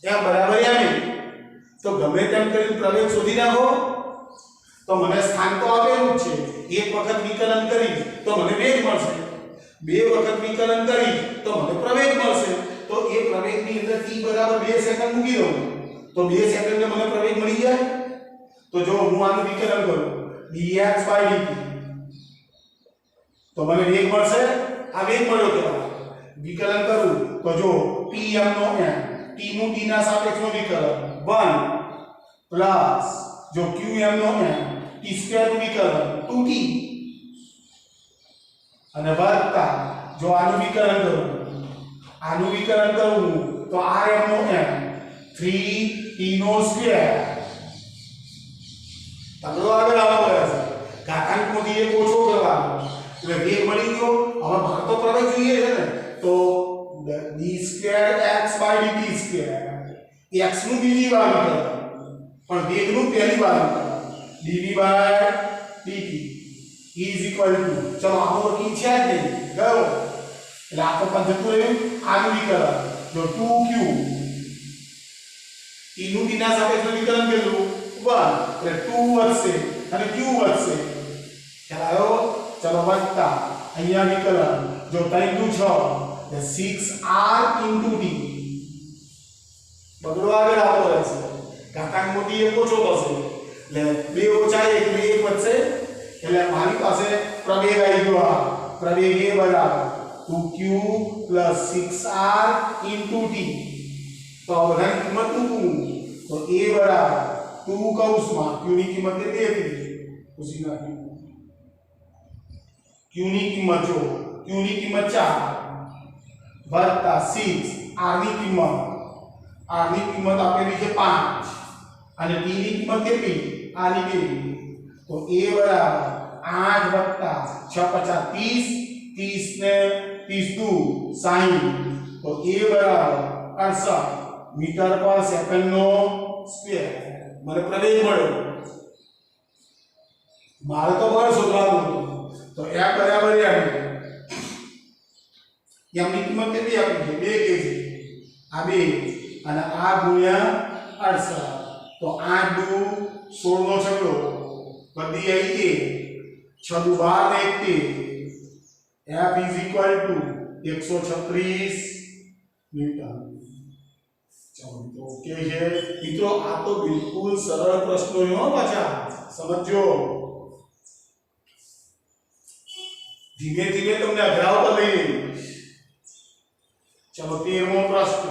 ત્યાં બરાબર આવી તો ગમે તેમ કરીને પ્રવેગ શોધી નાખો તો મને સ્થાન તો આપેલું જ છે એક વખત વિકલન કરી તો મને વેગ મળશે બે વખત વિકલન કરી તો મને પ્રવેગ મળશે તો એ પ્રવેગની અંદર t બરાબર 2 સેકન્ડ મૂકી દઉં તો 2 સેકન્ડે મને પ્રવેગ મળી જાય તો જો હું આનું વિકલન કરું dx/dt તો મને વેગ મળશે આ વેગ મળ્યો કેવા વિકલન કરું તો જો pm નો m t નું t ના સાપેક્ષમાં વિકલન 1 પ્લસ જો qm નો m t સ્ક્વેર નું વિકલન 2t અને વત્તા જો આનું વિકલન કરું તો rm નો m 3t નો સ્ક્વેર તગડો આગળ આવવા પડે છે ઘાતાંકમાંથી એક ઓછો કરવાનો એટલે વેગ મળી ગયો હવે ભાગ તો પ્રવેગ જોઈએ છે ને તો d2x/dt2 x નું બીજી વાર વિકલન પણ વેગનું પહેલી વાર dv/dt ચલો આનો કી છે જ નહીં ગયો એટલે આ તો પણ જતું રહ્યું આનું વિકલન જો 2q t નું t ના સાપેક્ષમાં વિકલન કર્યું 1 એટલે 2 વધશે અને q વધશે ખ્યાલ આવ્યો ચલો વત્તા અહીંયા વિકલન જો 3 × 6 એટલે 6r * d બગડો આગળ આવતો રહેશે ઘાતાંક મોટી એક ઓછો થશે એટલે 2 - 1 એટલે 1 વધશે એટલે મારી પાસે પ્રવેગ આવી ગયો આ પ્રવેગ એ બરાબર 2q + 6r * d તો બધાની કિંમત મૂકું તો a બરાબર 2 કૌંસમાં q ની કિંમત 2 હતી પૂછી નાખી q ની કિંમત જો q ની કિંમત 4 વત્તા 6 r ની કિંમત આપેલી છે 5 અને t ની કિંમત કેટલી આની કેટલી તો a બરાબર 8 + 6 = 30 30 ને 30 × 2 = 60 તો a બરાબર 68 મીટર/સેકન્ડ નો સ્ક્વેર મને પ્રવેગ મળ્યો મારે તો બળ શોધવાનું હતું તો f બરાબર m ની કિંમત કેટલી આપી છે 2 kg આ 2 અને આ ગુણ્યા 68 તો 8 × 2 = 16 નો છગડો બધી આવી 6 × 12 ને 1 f = 136 ન્યૂટન ચલો તો ઓકે છે મિત્રો આ તો બિલકુલ સરળ પ્રશ્નો છે હો પાછા સમજો ધીમે ધીમે તમને અઘરા ઉપર લઈ જઈશ ચલો 13મો પ્રશ્ન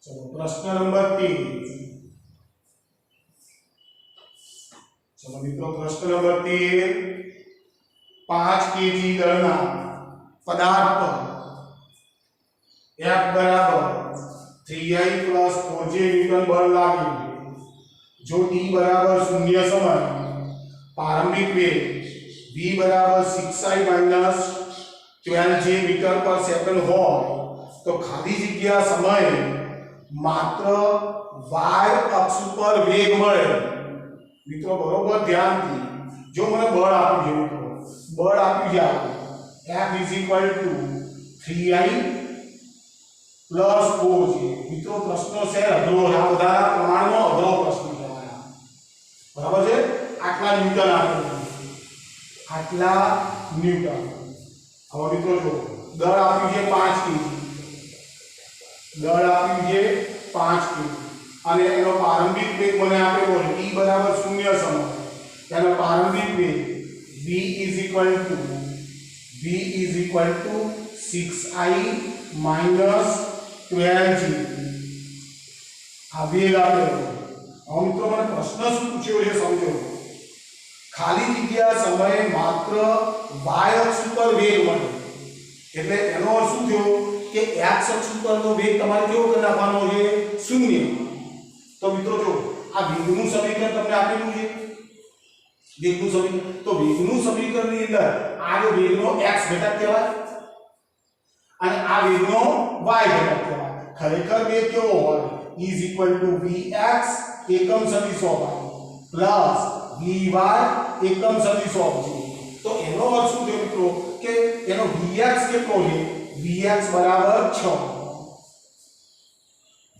ચલો પ્રશ્ન નંબર 13 ચલો મિત્રો પ્રશ્ન નંબર 13 5 kg દળના પદાર્થ પર F બરાબર 3I + 4J ન્યૂટન બળ લાગે જો t બરાબર 0 સમય પ્રારંભિક વેગ v બરાબર 6I - 12J મીટર/સેકન્ડ હોય તો ખાલી જગ્યા સમયે માત્ર y અક્ષ ઉપર વેગ મળે મિત્રો બરોબર ધ્યાનથી જો મને બળ આપ્યું છે મિત્રો બળ આપ્યું છે F = 3I + 4J મિત્રો પ્રશ્નો છે અઘરો આ બધા પ્રમાણમાં અઘરો પ્રશ્ન કહેવાય બરાબર છે આટલા ન્યૂટન આપેલું આટલા ન્યૂટન હવે મિત્રો જો દળ આપ્યું છે 5 kg દળ આપ્યું છે 5 kg અને એનો પ્રારંભિક વેગ મને આપેલો છે t બરાબર 0 સમય એનો પ્રારંભિક વેગ v = v v is equal to 6i minus 12g આ વેગ આપેલો. હવે મિત્રો મને પ્રશ્ન શું પૂછ્યો છે સમજો. ખાલી જગ્યા સમયે માત્ર y અક્ષ ઉપર વેગ મળે એટલે એનો અર્થ શું થયો કે x અક્ષ ઉપરનો વેગ તમારે કેવો કરી નાખવાનો છે 0. તો મિત્રો જો આ વેગનું સમીકરણ તમને આપેલું છે વેગનું સમીકરણ. તો વેગનું સમીકરણની અંદર આ જો વેગનો x ઘટક કહેવાય અને આ વેગનો y ઘટક કહેવાય. ખરેખર વેગ કેવો હોય is equal to vx એકમ સદિશ of y પ્લસ vy એકમ સદિશ of g. તો એનો અર્થ શું થયો મિત્રો કે એનો vx કેટલો છે vx બરાબર 6.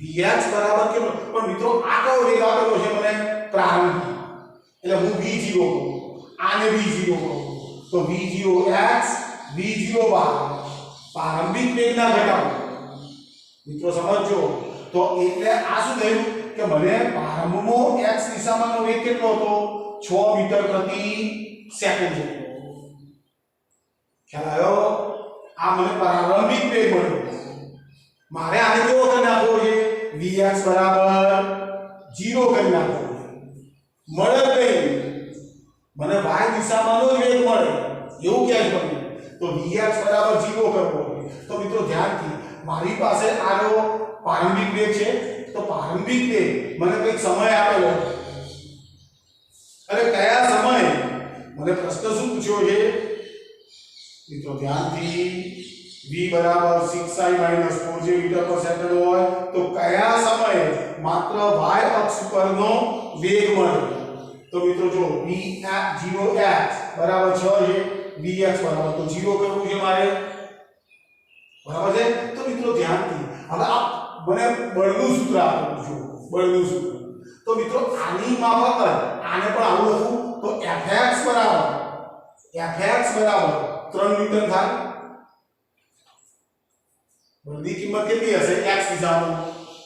vx બરાબર કેટલો પણ મિત્રો આ કયો વેગ આપેલો છે મને પ્રારંભિક એટલે હું v0 કહું આને v0 કહું તો v0x v0y પ્રારંભિક વેગના ઘટકો મિત્રો સમજો. તો એટલે આ શું થયું કે મને પ્રારંભમાં x દિશામાંનો વેગ કેટલો હતો 6 મીટર પ્રતિ સેકન્ડ જેટલો. ખ્યાલ આવ્યો? આ મને પ્રારંભિક વેગ મળ્યો. મારે આને કેવો કરી નાખવો છે vx બરાબર 0 કરી નાખવો મળે નહીં. મને y દિશામાંનો જ વેગ મળે એવું ક્યાંય બન્યું તો vx બરાબર 0 કરવો. તો મિત્રો ધ્યાનથી મારી પાસે આનો પ્રારંભિક વેગ છે તો પ્રારંભિક વેગ મને કંઈક સમય આપેલો અને કયા સમયે મને પ્રશ્ન શું પૂછ્યો છે મિત્રો ધ્યાનથી v બરાબર 6i 4j મીટર પર સેકન્ડ હોય તો કયા સમયે માત્ર y અક્ષ પરનો વેગ મળે. તો મિત્રો જો v0x બરાબર 6 છે vx બરાબર તો 0 કરવું છે મારે બરાબર છે. તો મિત્રો ધ્યાનથી હવે આ મને બળનું સૂત્ર આપેલું છે બળનું સૂત્ર. તો મિત્રો આની માફક આને પણ આવું લખું તો fx બરાબર 3 ન્યૂટન થાય. બળની કિંમત કેટલી હશે x દિશામાં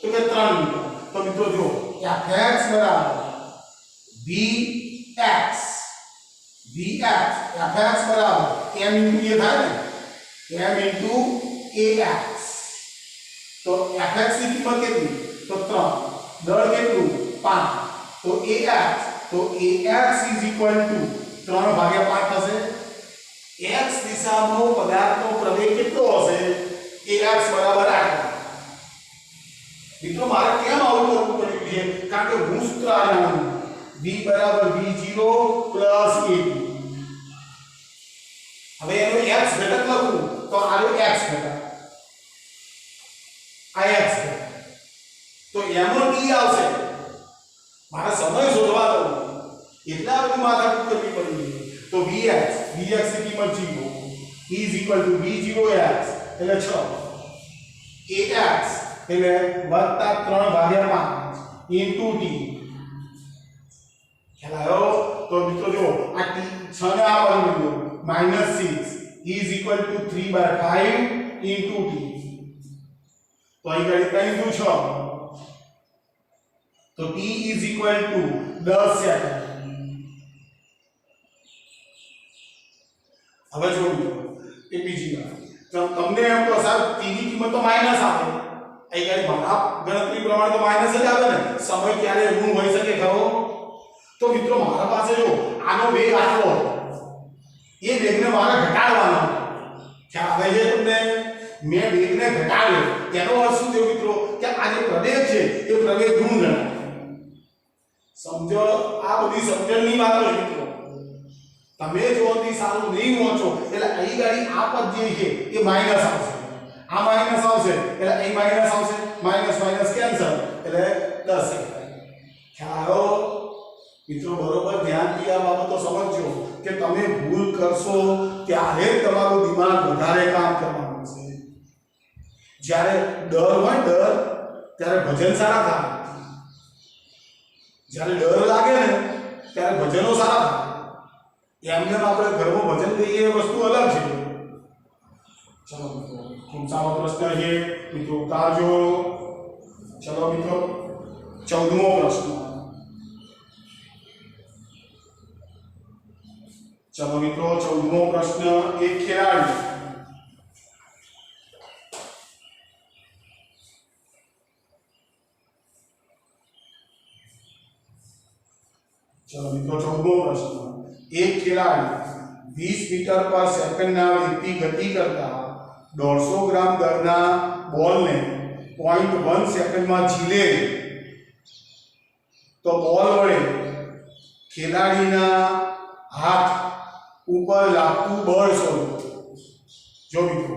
તો કે 3 ન્યૂટન. તો મિત્રો જો fx બરાબર vx fx બરાબર m * a થાય ને m * ax. તો fx ની કિંમત કેટલી તો 3 દળ કેટલું 5 તો ax તો ax = 3/5 થશે. x દિશામાં પદાર્થનો પ્રવેગ કેટલો હશે ax બરાબર 8. મિત્રો મારે કેમ આવું કરવું પડ્યું છે કારણ કે હું સૂત્ર આ જાણું v બરાબર v0 + a2. હવે એનો x ઘટક લખું તો આનો x ઘટક x તો એનો t આવશે. મારા સમય શોધવા દો એટલા બધી માથાકૂટ કરવી પડી. તો vx ની કિંમત 0 is equal to v0x એટલે 6 ax એટલે +3/5 into t. ખ્યાલ આવ્યો? તો મિત્રો જો આ t 6 ને આ બાજુ -6 is equal to 3/5 into t. તો અહીં ગણિત કરી દઉં 6 તો t is equal to 10 second. હવે જો એક બીજી વાત તમને એમ તો સાહેબ t ની કિંમત તો માઈનસ આવે અહીં ગાડી ભાગ ગણતરી પ્રમાણે તો માઈનસ જ આવે ને. સમય ક્યારે ઋણ હોઈ શકે ખરો? તો મિત્રો મારા પાસે જો આનો વેગ આટલો એ વેગને મારે ઘટાડવાનો ખ્યાલ આવે છે તમને. મેં વેગને ઘટાડ્યો તેનો અર્થ શું થયો મિત્રો કે આ જે પ્રવેગ છે એ પ્રવેગ ઋણ ગણાય. સમજો આ બધી સમજણની વાતો છે મિત્રો. તમે જો અતિ સારું નહીં વાંચો એટલે અહીં ગાડી આ પદ જે છે એ માઈનસ આવશે આ માઈનસ આવશે એટલે અહીં માઈનસ આવશે માઈનસ માઈનસ કેન્સલ એટલે 10. ખ્યાલ આવ્યો મિત્રો? બરોબર ધ્યાનથી આ બાબતો સમજજો કે તમે ભૂલ કરશો ત્યારે તમારું દિમાગ વધારે કામ કરવાનું છે. જ્યારે ડર હોય ડર ત્યારે ભજન સારા થાય. જ્યારે ડર લાગે ને ત્યારે ભજનો સારા થાય. એમને આપણે ઘરમાં ભજન કહીએ એ વસ્તુ અલગ છે. ચલો મિત્રો ખૂબ સારો પ્રશ્ન છે મિત્રો ઉતારજો. ચલો મિત્રો 14મો પ્રશ્ન चलो मित्रों 14मो प्रश्न एक खिलाड़ी चलो मित्रों 14मो प्रश्न एक खिलाड़ी 20 मीटर पर सेकंड ना वेगથી गति करता 150 ग्राम दરના બોલ ને 0.1 સેકન્ડમાં ઝીલે તો બોલ વડે ખેલાડીના હાથ ઉપર લાગતું બળ સ્વરૂપ જો મિત્રો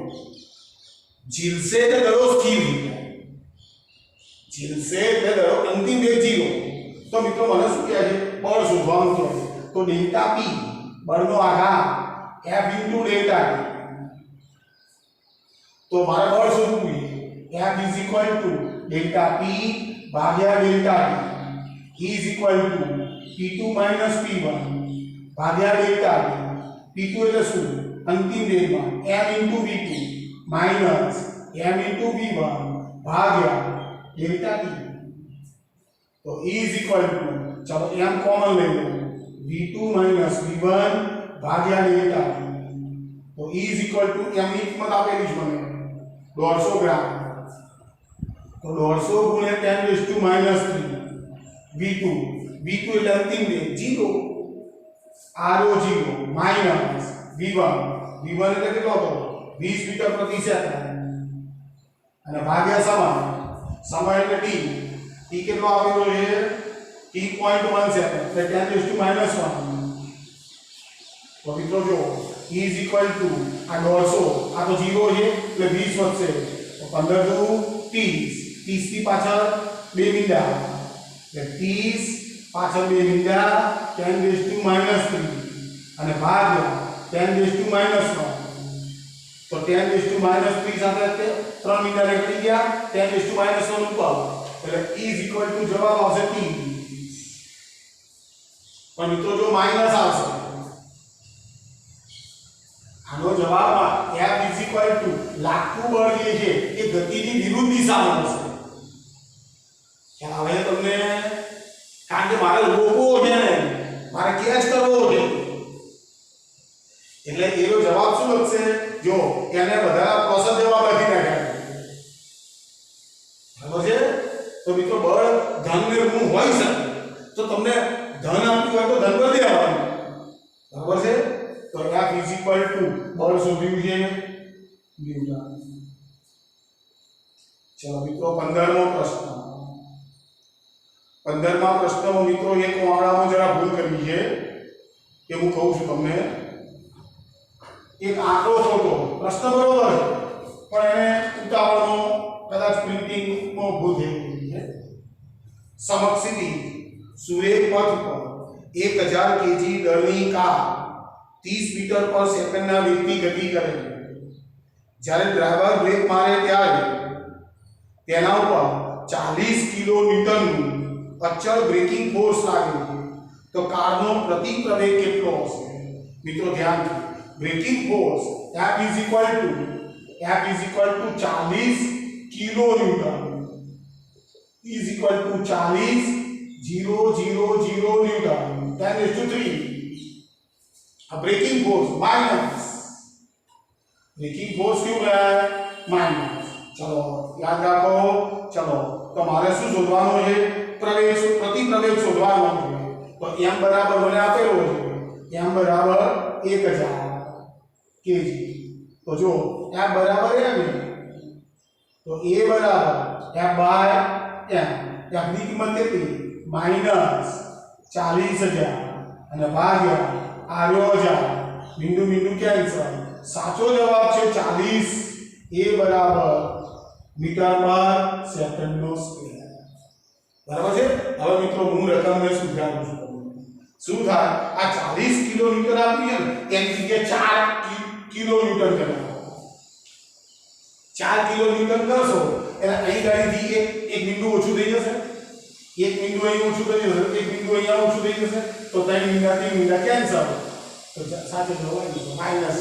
ઝીલશે એટલે દડો સ્થિર થઈ જાય ઝીલશે એટલે દડો અંતિમ વેગ 0 તો મિત્રો મને શું કહે છે બળ શોધવાનું છે તો ડેલ્ટા p બળનો આઘાત f * ડેલ્ટા t तो मारे बल शोधવું है f = डेल्टा p भाग्या delta t e = p2 - p1 भाग्या डेल्टा t p2 એટલે શું અંતિમ વેગમાં m * v2 minus m * v1 ભાગ્યા डेल्टा t तो e = चलो m कॉमन ले लो v2 - v1 भाग्या डेल्टा t तो e = m ની કિંમત આપેલી છે મને 150 ग्राम तो 150 गुणे 10⁻³ v2 એટલે અંતિમ વેગ 0 r0 માઈનસ v1 એટલે કેટલો હતો 20 મીટર પ્રતિ સેકન્ડ અને ભાગ્યા સમય એટલે t કેટલો આપેલો છે t 0.1 સેકન્ડ એટલે 10⁻⁻1 તો મિત્રો જો e = આ 150 આ તો 0 છે એટલે 20 વધશે તો 15 દુ 30 30 થી પાછળ 2 મીંડા એટલે 30 પાછળ 2 મીંડા 10⁻³ અને ભાગ્યા 10⁻⁻1 તો 10⁻³ સાથે 3 મીંડા નીકળી ગયા 10⁻⁻1 ઉપર એટલે e = જવાબ આવશે 30 પણ મિત્રો જો માઈનસ આવશે આનો જવાબમાં f = લાગતું બળ જે છે એ ગતિની વિરુદ્ધ દિશામાં હશે ખ્યાલ આવે તમને કારણ કે મારે રોકવો છે ને મારે કેચ કરવો છે એટલે એનો જવાબ શું લખશે જો એને બધા પ્રોસેસ જવાબ લખી નાખ્યા બરાબર છે તો મિત્રો બળ ધન ને ઋણ હોઈ શકે તો તમને ધન આપ્યું હોય તો ધન બદલી આવવાનું બરાબર છે तो f = बल शोध्યું છે ન્યૂટન चलो मित्रों 15मो प्रश्न 15मा प्रश्નમાં મિત્રો એક વાળામાં જરા ભૂલ કરી છે કે હું કહું છું તમને એક આંકડો ફોટો પ્રશ્ન બરોબર છે પણ એને ઉતાવળનો કદાચ પ્રિન્ટિંગમાં ભૂલ થઈ ગઈ છે સમક્ષિતિ સુરેખ પથ પર 1000 કેજી દળની કાર 30 मीटर पर सेकंड ना वेगથી ગતિ કરે છે જ્યારે ડ્રાઈવર બ્રેક મારે ત્યારે તેના ઉપર 40 કિલો ન્યૂટનનું અચળ બ્રેકિંગ ફોર્સ લાગે છે તો કારનો પ્રતિ પ્રવેગ કેટલો હશે મિત્રો ધ્યાનથી braking force F = 40 kilo newton E = 40,000 newton 10⁻³ braking force minus braking force क्यों है माइनस चलो याद रखो चलो तो हमारे शू शोधवानो है प्रवेग प्रति प्रवेग शोधवानो है तो m बराबर મને આપેલો છે m बराबर 1000 केजी तो जो m बराबर m है तो a बराबर f/m f ની કિંમત કેટલી -40,000 અને ભાગ્યા आर्यो जा बिंदु बिंदु कैंसल साचो जवाब छे 40 a बराबर metre per second no square बराबर छे હવે મિત્રો હું રકમને સુધારું છું શું થાય આ 40 કિલો ન્યૂટન આપી છે ને એની જગ્યાએ 4 કિલો ન્યૂટન કરવાનો 4 કિલો ન્યૂટન કરશો એટલે અહીં ગાડીથી એક બિંદુ ઓછું થઈ જશે એક બિંદુ અહીં ઓછું થઈ જશે એક બિંદુ અહીંયા ઓછું થઈ જશે तो 3 मींडा कैंसल तो साथे जवाब माइनस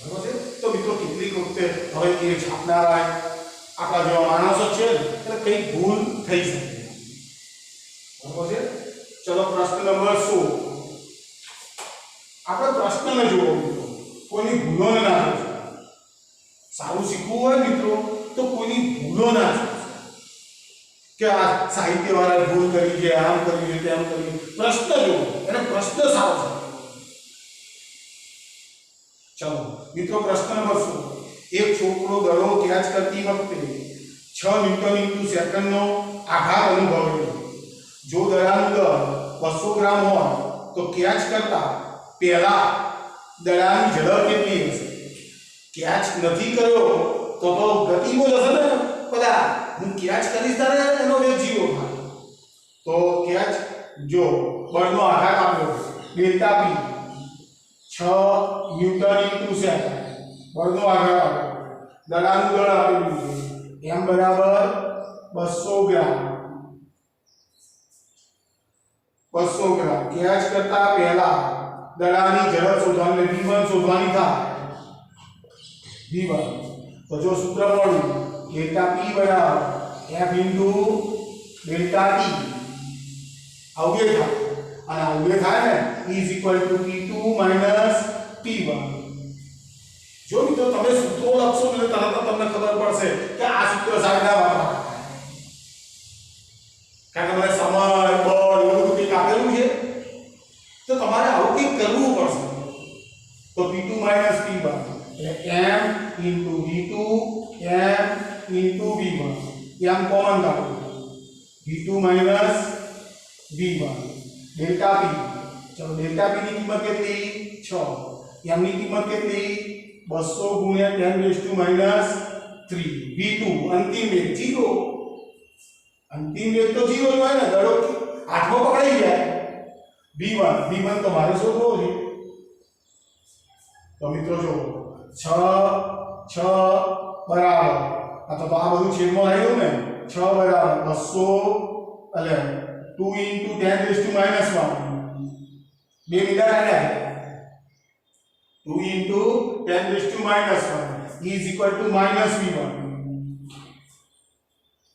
बराबर છે તો મિત્રો કેટલીક વખતે હવે એ છાપનારા આપણા જેવા માણસો છે એટલે કઈ ભૂલ થઈ શકે બરાબર છે ચલો પ્રશ્ન નંબર 16 સાહિત્યવાળા ભૂલ કરી છે, આમ કર્યું છે, તેમ કર્યું. પ્રશ્ન જો એને પ્રશ્ન સારો છે. ચલો મિત્રો, પ્રશ્ન નંબર 16. એક છોકરો દડો કેચ કરતી વખતે 6 ન્યૂટન સેકન્ડનો આઘાત અનુભવે. જો દડાનું દળ 200 ગ્રામ હોય તો કેચ કરતા પહેલા દડાની ઝડપ કેટલી હશે? કેચ નથી કર્યો તો ગતિ બહુ હશે ને. બધા હું કેચ કરીશ ત્યારે એનો વેગ 0 થાય. તો કેચ જો બળનો આઘાત આપ્યો ડેલ્ટા પી 6 ન્યૂટન સેકન્ડ બળનો આઘાત આપ્યો. દડાનું દળ આપેલું છે m બરાબર 200 ગ્રામ. 200 ગ્રામ કેચ કરતા પહેલા દડાની ઝડપ શોધવાની, v1 શોધવાની થાય. v1 તો જો સૂત્ર મળ્યું ડેલ્ટા p બરાબર f ડેલ્ટા t. આવું થાય અને આવું થાય ને p2 p1. જો મિત્રો તમે સૂત્રો લખશો એટલે તરત તમને ખબર પડશે કે આ સૂત્ર સાઈડના વાપરવા. કારણ કે મને સમય બળ એવું બધું કંઈક આપેલું છે તો તમારે આવું કંઈક કરવું પડશે. તો p2 p1 એટલે m v2 m v1 m common કાઢો v2 v1 ડેલ્ટા p. ચલો ડેલ્ટા p ની કિંમત કેટલી? 6. m ની કિંમત કેટલી? 200 × 10 3. v2 અંતિમ વેગ 0. અંતિમ વેગ તો 0 જ હોય ને. દડો હાથમાં પકડાઈ જાય. v1 તો મારે શોધવો છે. તો મિત્રો જો 6 બરાબર આ બધું છેદમાં આવી ગયું ને. 6 બરાબર 200 એટલે 2 × 10 -1 બે મીટર આવ્યા. 2 × 10 is equal to -v1.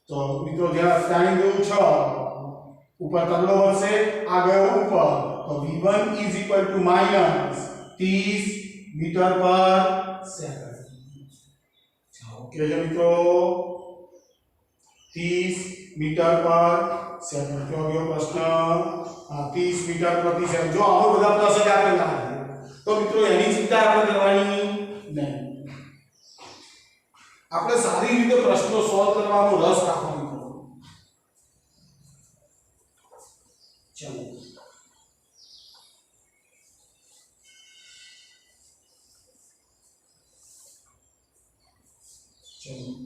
તો મિત્રો જ્યાં સ્ટાર્ટિંગ ગયું 6 ઉપર તગડો વધશે, આ ગયો ઉપર. તો v1 is equal to -30 metre પર સેકન્ડ. ઓકે છે મિત્રો, 30 મીટર પર સેકન્ડ. કયો ગયો પ્રશ્ન? 30 મીટર પ્રતિ સેકન્ડ. જો આવો બધા પ્લસ જ આપેલા છે તો મિત્રો એની ચિંતા આપણે કરવાની નહીં. આપણે સારી રીતે પ્રશ્નો સોલ્વ કરવાનો રસ રાખવાનો. ચલો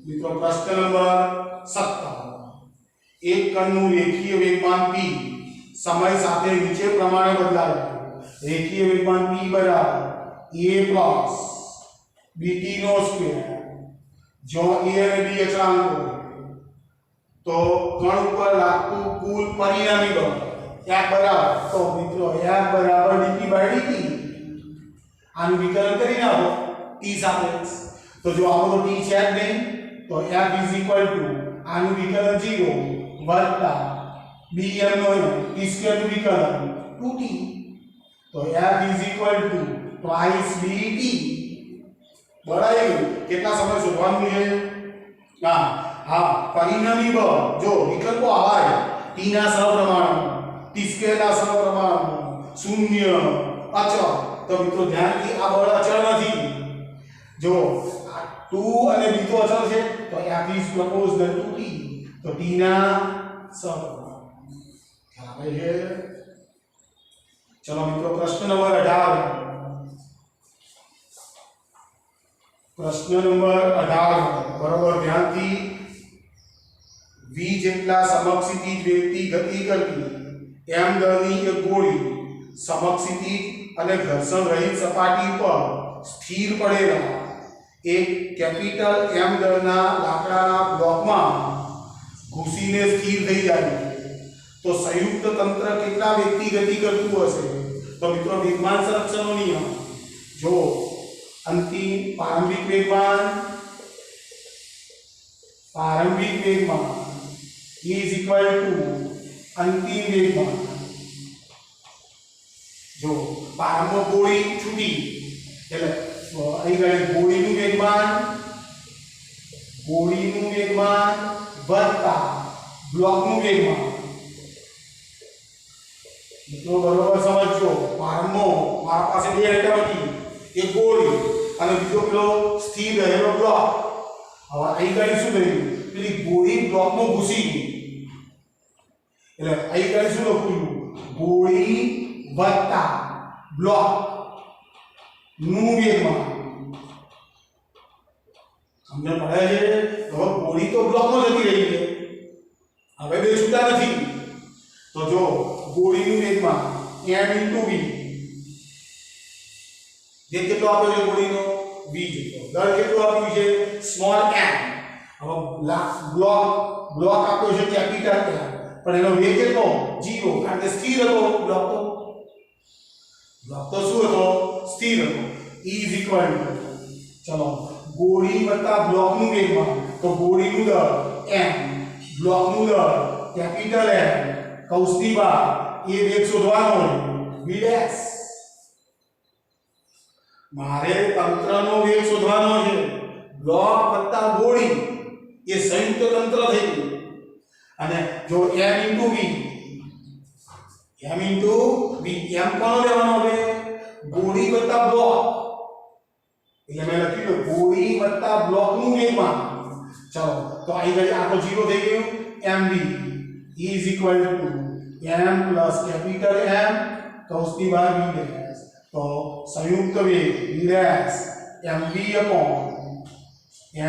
મિત્રો પ્રશ્ન નંબર 17. એક કણનું રેખીય વેગમાન p સમય સાથે નીચે પ્રમાણે બદલાય. રેખીય વેગમાન p બરાબર a bt નો સ્ક્વેર. જો a અને b અચળાંકો તો કણ ઉપર લાગતું કુલ પરિણામી બળ f બરાબર. તો મિત્રો f બરાબર dt/dt. આનું વિકલન કરી નાખો t સાપેક્ષ. તો જો આવો તો t છે જ નહીં તો f આનું વિકલન 0 વત્તા bm નો t² નું વિકલન 2t. તો f twice dt. બરાબર કેટલા સમય શોધવાનું છે? હા પરિણામી બળ જો વિકલ્પો આવે t ના સહપ્રમાણમાં, t² ના સહપ્રમાણમાં, શૂન્ય, અચળ. તો મિત્રો ધ્યાનથી આ બળ અચળ નથી. જો 2 અને b તો અચળ છે તો f is proportional to t. તો t ના સહપ્રમાણ. ખ્યાલ આવે છે? ચલો મિત્રો પ્રશ્ન નંબર 18. પ્રશ્ન નંબર 18 બરોબર ધ્યાનથી. v જેટલા સમક્ષિતિજ વેગથી ગતિ કરતી m દળની એક ગોળી સમક્ષિતિજ અને ઘર્ષણ રહિત સપાટી પર સ્થિર પડેલા એક કેપિટલ m દળના લાકડાના બ્લોકમાં ઘૂસીને સ્થિર થઈ જાય તો સંયુક્ત તંત્ર કેટલા વેગથી ગતિ કરતું હશે? તો મિત્રો વેગમાન સંરક્ષણનો નિયમ જો અંતિમ પ્રારંભિક વેગમાન is equal to અંતિમ વેગમાન. જો પ્રારંભ ગોળી છૂટી એટલે અહીં ગણે ગોળીનું વેગમાન વત્તા બ્લોકનું વેગમાન મિત્રો બરોબર સમજો પ્રારંભમાં મારા પાસે બે આઈટમ હતી એક ગોળી અને બીજો પેલો સ્થિર રહેલો બ્લોક હવે અહીં ગાડી શું થયું પેલી ગોળી બ્લોકમાં ઘૂસી ગઈ એટલે અહીં ગાડી શું લખ્યું ગોળી વત્તા બ્લોક નું વેગમાન हमने पढ़ा है तो गोली तो ब्लॉक में जती रही है હવે બે છૂટા નથી તો જો ગોળીનું વેગમાન m * v જે કેટલો આપ્યો છે ગોળીનો v જેટલો દર કેટલો આપ્યું છે સ્મોલ m હવે બ્લોક આપ્યો છે કેપિટલ M પણ એનો વેગ કેટલો 0 કારણ કે સ્થિર હતો બ્લોક તો શું હતો સ્થિર હતો e ચલો ગોળી વત્તા બ્લોકનું વેગમાન તો ગોળીનું દર m બ્લોકનું દર કેપિટલ M કૌંસની બહાર એ વેગ શોધવાનો v ડેશ મારે તંત્રનો વેગ શોધવાનો છે બ્લોક વત્તા ગોળી એ સંયુક્ત તંત્ર થઈ ગયું અને જો m * v m કોનો લેવાનો હવે ગોળી વત્તા બ્લોક એટલે મેં લખી દો ગોળી વત્તા બ્લોકનું વેગમાન ચલો તો અહીં ગઈ આ તો 0 થઈ ગયું mv m plus capital M કૌંસની બહાર v ડેશ તો સંયુક્ત વેગ v dash mv upon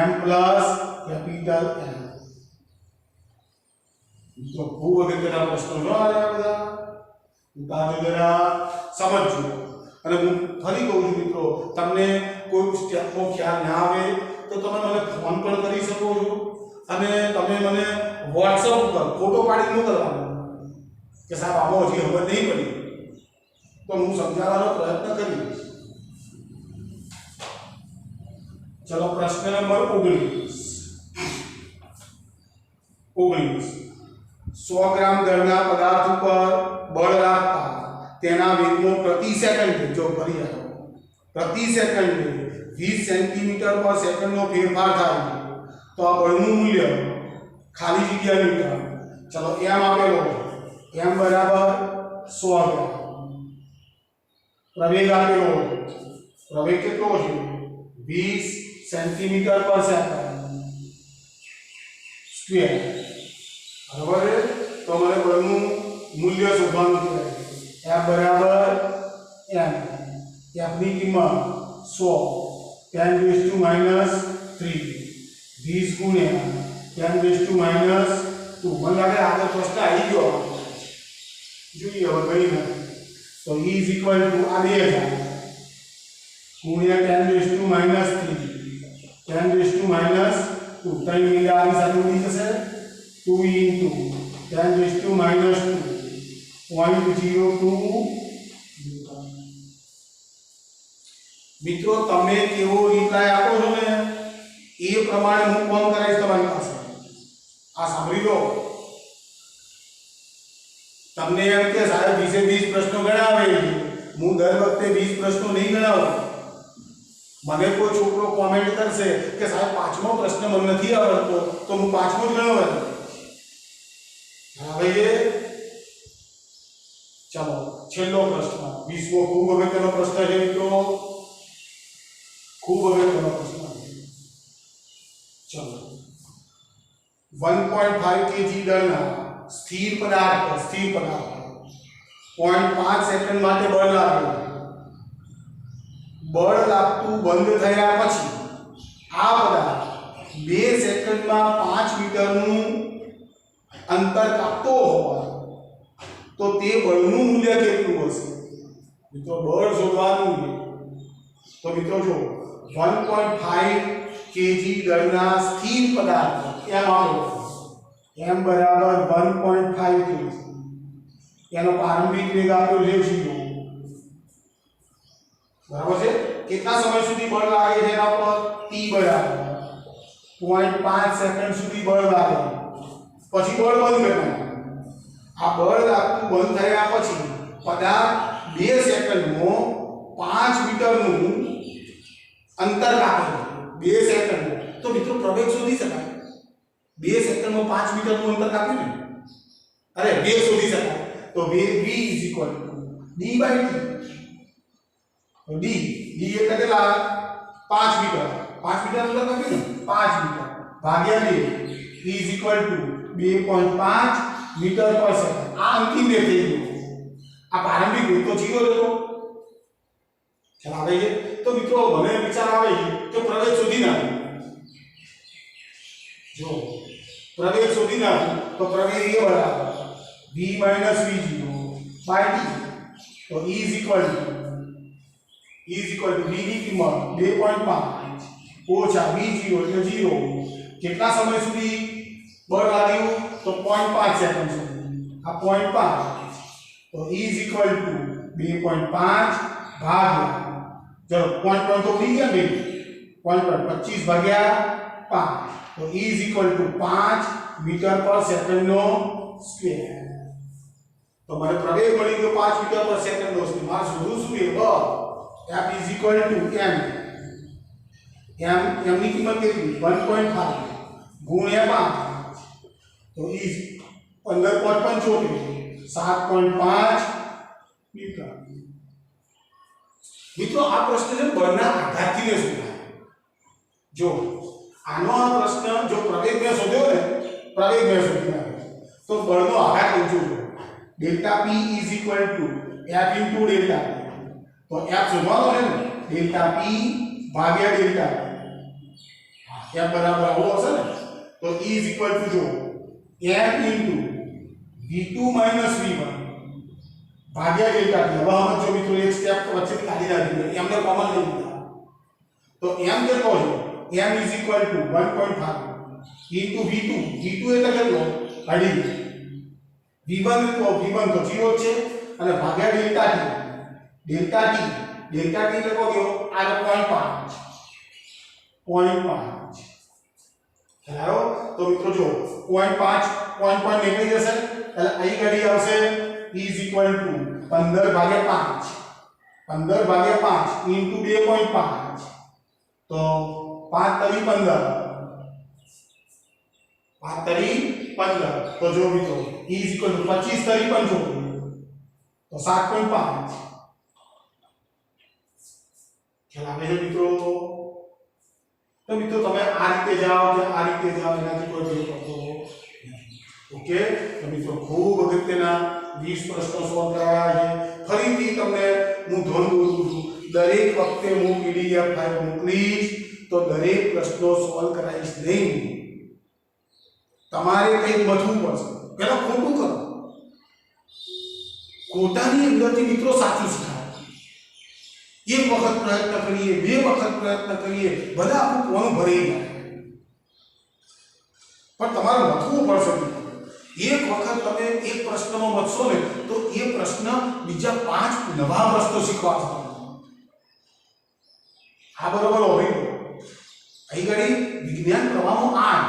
m plus capital M તો ખૂબ અગત્યના પ્રશ્નો જો આયા બધા ઉતારો જરા સમજજો અને હું ફરી કહું છું મિત્રો તમને કોઈ સ્ટેપનો ખ્યાલ ના આવે તો તમે મને ફોન પણ કરી શકો છો અને તમે મને WhatsApp ઉપર ફોટો પાડી મોકલવાનો કે સાહેબ આમાં હજી ખબર નહીં પડી તો હું સમજાવવાનો પ્રયત્ન કરીશ ચલો પ્રશ્ન નંબર 19 100 ગ્રામ દળના પદાર્થ ઉપર બળ રાખતા તેના વેગમાં પ્રતિ સેકન્ડે જો ફરી આવો પ્રતિ સેકન્ડે 20 સેન્ટીમીટર પર સેકન્ડનો ફેરફાર થાય તો આ બળનું મૂલ્ય ખાલી જગ્યા મીટર ચલો m આપેલો m બરાબર 100 ગ્રામ પ્રવેગ આપેલો પ્રવેગ કેટલો છે 20 સેન્ટીમીટર પર સેકન્ડ સ્ક્વેર બરાબર તો મને બળનું મૂલ્ય શોધવાનું છે f બરાબર m f ની કિંમત 100 10⁻³ 20 ગુણ્યા 10⁻². મને લાગે આગળ પ્રશ્ન આવી ગયો જોઈએ હવે કઈ ના તો e = આ 2000 ગુણ્યા 10⁻³ 10⁻². 3 મિનિટ આવી સાથે ઉડી જશે 2 * 10⁻². 0.02 મિત્રો તમે કેવો રિપ્લાય આપો છો ને એ પ્રમાણે હું કોમ કરાઈશ તમારી પાસે આ સાંભળી લો તમને એમ કે સાહેબ 20 પ્રશ્નો ગણાવે હું દર વખતે 20 પ્રશ્નો નહીં ગણાવું મને કોઈ છોકરો કોમેન્ટ કરશે કે સાહેબ પાંચમો પ્રશ્ન મને નથી આવડતો તો હું પાંચમો જ ગણાવવાનો હવે ચલો છેલ્લો પ્રશ્ન 20મો ખૂબ અગત્યનો પ્રશ્ન છે મિત્રો ખૂબ અગત્યનો પ્રશ્ન ચલો 1.5 kg દળના સ્થિર પદાર્થ 0.5 સેકન્ડ માટે બળ લાગ્યું બળ લાગતું બંધ થયા પછી આ પદાર્થ 2 સેકન્ડમાં 5 મીટરનું અંતર કાપતો હોય તો તે બળનું મૂલ્ય કેટલું હશે મિત્રો બળ શોધવાનું છે તો મિત્રો જો 1.5 kg દળના સ્થિર પદાર્થ m આપેલો m બરાબર 1.5 kg એનો પ્રારંભિક વેગ આપ્યો છે 0 બરાબર છે કેટલા સમય સુધી બળ લાગે છે એના પર t બરાબર 0.5 સેકન્ડ સુધી બળ લાગે પછી બળ બંધ કરવાનું આ બળ લાગતું બંધ થયા પછી પદાર્થ 2 સેકન્ડમાં 5 મીટરનું અંતર કાપે 2 સેકન્ડ તો મિત્રો પ્રવેગ શોધી શકાય 2 સેકન્ડમાં 5 મીટરનું અંતર કાપ્યું ને, અરે 2 શોધી શકાય તો v d by t, તો d એટલે કેટલા 5 મીટર, 5 મીટર અંતર કાપ્યું ને 5 મીટર ભાગ્યા 2 2.5 મીટર પર સેકન્ડ. આ અંતિમ બે થઈ ગયું. આ પ્રારંભિક વેગ તો 0 હતો. ખ્યાલ આવે છે? તો મિત્રો મને વિચાર આવે છે કે પ્રવેગ શોધી નાખો. જો પ્રવેગ શોધી નાખો તો પ્રવેગ એ બરાબર v - v0 by t. તો e v ની કિંમત 2.5 ઓછા v0 એટલે 0. કેટલા સમય સુધી બળ લાગ્યું? તો 0.5 સેકન્ડ સુધી. આ 0.5 તો e 2.5 ભાગ્યા, ચલો પોઈન્ટ તો ઉડી ગયા બે, 0.25 ભાગ્યા 5 તો e 5 મીટર પર સેકન્ડ નો સ્ક્વેર. તો મને પ્રવેગ મળી ગયો 5 મીટર પર સેકન્ડ નો સ્ક્વેર. મારે શોધવું શું છે? બળ. f m ની કિંમત કેટલી? 1.5 ગુણ્યા 5 તો e 15.75 7.5 મીટર. મિત્રો આ પ્રશ્ન છે બળના આઘાતથી ને શોધાય. જો આનો આ પ્રશ્ન જો પ્રવેગ મેં શોધ્યો ને, પ્રવેગ મેં શોધ્યો તો બળનો આઘાત ઊંચો છે. Delta p f delta. તો f શોધવાનો છે ને, ડેલ્ટા p ભાગ્યા ડેલ્ટા f બરાબર આવો હશે ને. તો e જો m v2 - v1 ભાગ્યા ડેલ્ટા t. હવે આમાં જો મિત્રો એક સ્ટેપ વચ્ચેથી કાઢી નાખી એમને કોમન લઈ લીધા. તો m કેટલો છે? m 1.5 v2 એટલે કેટલો? અઢી. v1 તો 0 છે અને ભાગ્યા ડેલ્ટા t એટલે કહો આ 0.5 ખ્યાલ તો મિત્રો જો 0.5 નીકળી જશે એટલે અહીં ઘડી આવશે e 15 ભાગ્યા 5 into 2.5 તો 5 તરી 15 તો જો મિત્રો e 25 તરી 75 તો 7.5. ખ્યાલ આવે છે મિત્રો? તો મિત્રો તમે આ રીતે જાઓ કે આ રીતે જાઓ એનાથી કોઈ ફરક પડતો નથી. ઓકે, તો મિત્રો ખૂબ અગત્યના 20 પ્રશ્નો સોલ્વ કરાયા છે. ફરીથી તમને હું ધોન બોલું છું, દરેક વખતે હું પીડીએફ ફાઇલ મોકલીશ તો દરેક પ્રશ્નો સોલ્વ કરાવીશ નહીં. તમારે કંઈક મથવું પડશે. પહેલા ખોટું કરો, ખોટાની અંદરથી મિત્રો સાચું શીખાય. એક વખત પ્રયત્ન કરીએ, બે વખત પ્રયત્ન કરીએ, ભલે આપણું કોણ ભરી જાય પણ તમારે મથવું પડશે. એક વખત તમે એક પ્રશ્નમાં મથશો ને તો એ પ્રશ્ન બીજા 5 નવા પ્રશ્નો શીખવાડશે. આ બરોબર હોય અહીં ઘડી વિજ્ઞાન પ્રવાહનો આ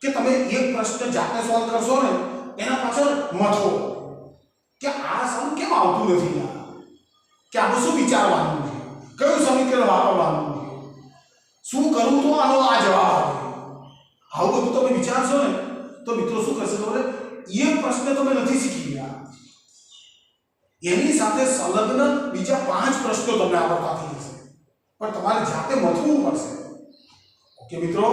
કે તમે એક પ્રશ્ન જાતે સોલ્વ કરશો ને એના પાછળ મથો કે આ સમ કેમ આવતું નથી, કે આપણે શું વિચારવાનું છે, કયું સમીકરણ વાપરવાનું છે, શું કરવું તો આનો આ જવાબ આવે. આવું બધું તમે વિચારશો ને તો મિત્રો શું કરશે ખબર? એક પ્રશ્ન તમે નથી શીખી ગયા, એની સાથે સંલગ્ન બીજા 5 પ્રશ્નો તમને આવડતા થઈ જશે, પણ તમારે જાતે મથવું પડશે. ઓકે મિત્રો.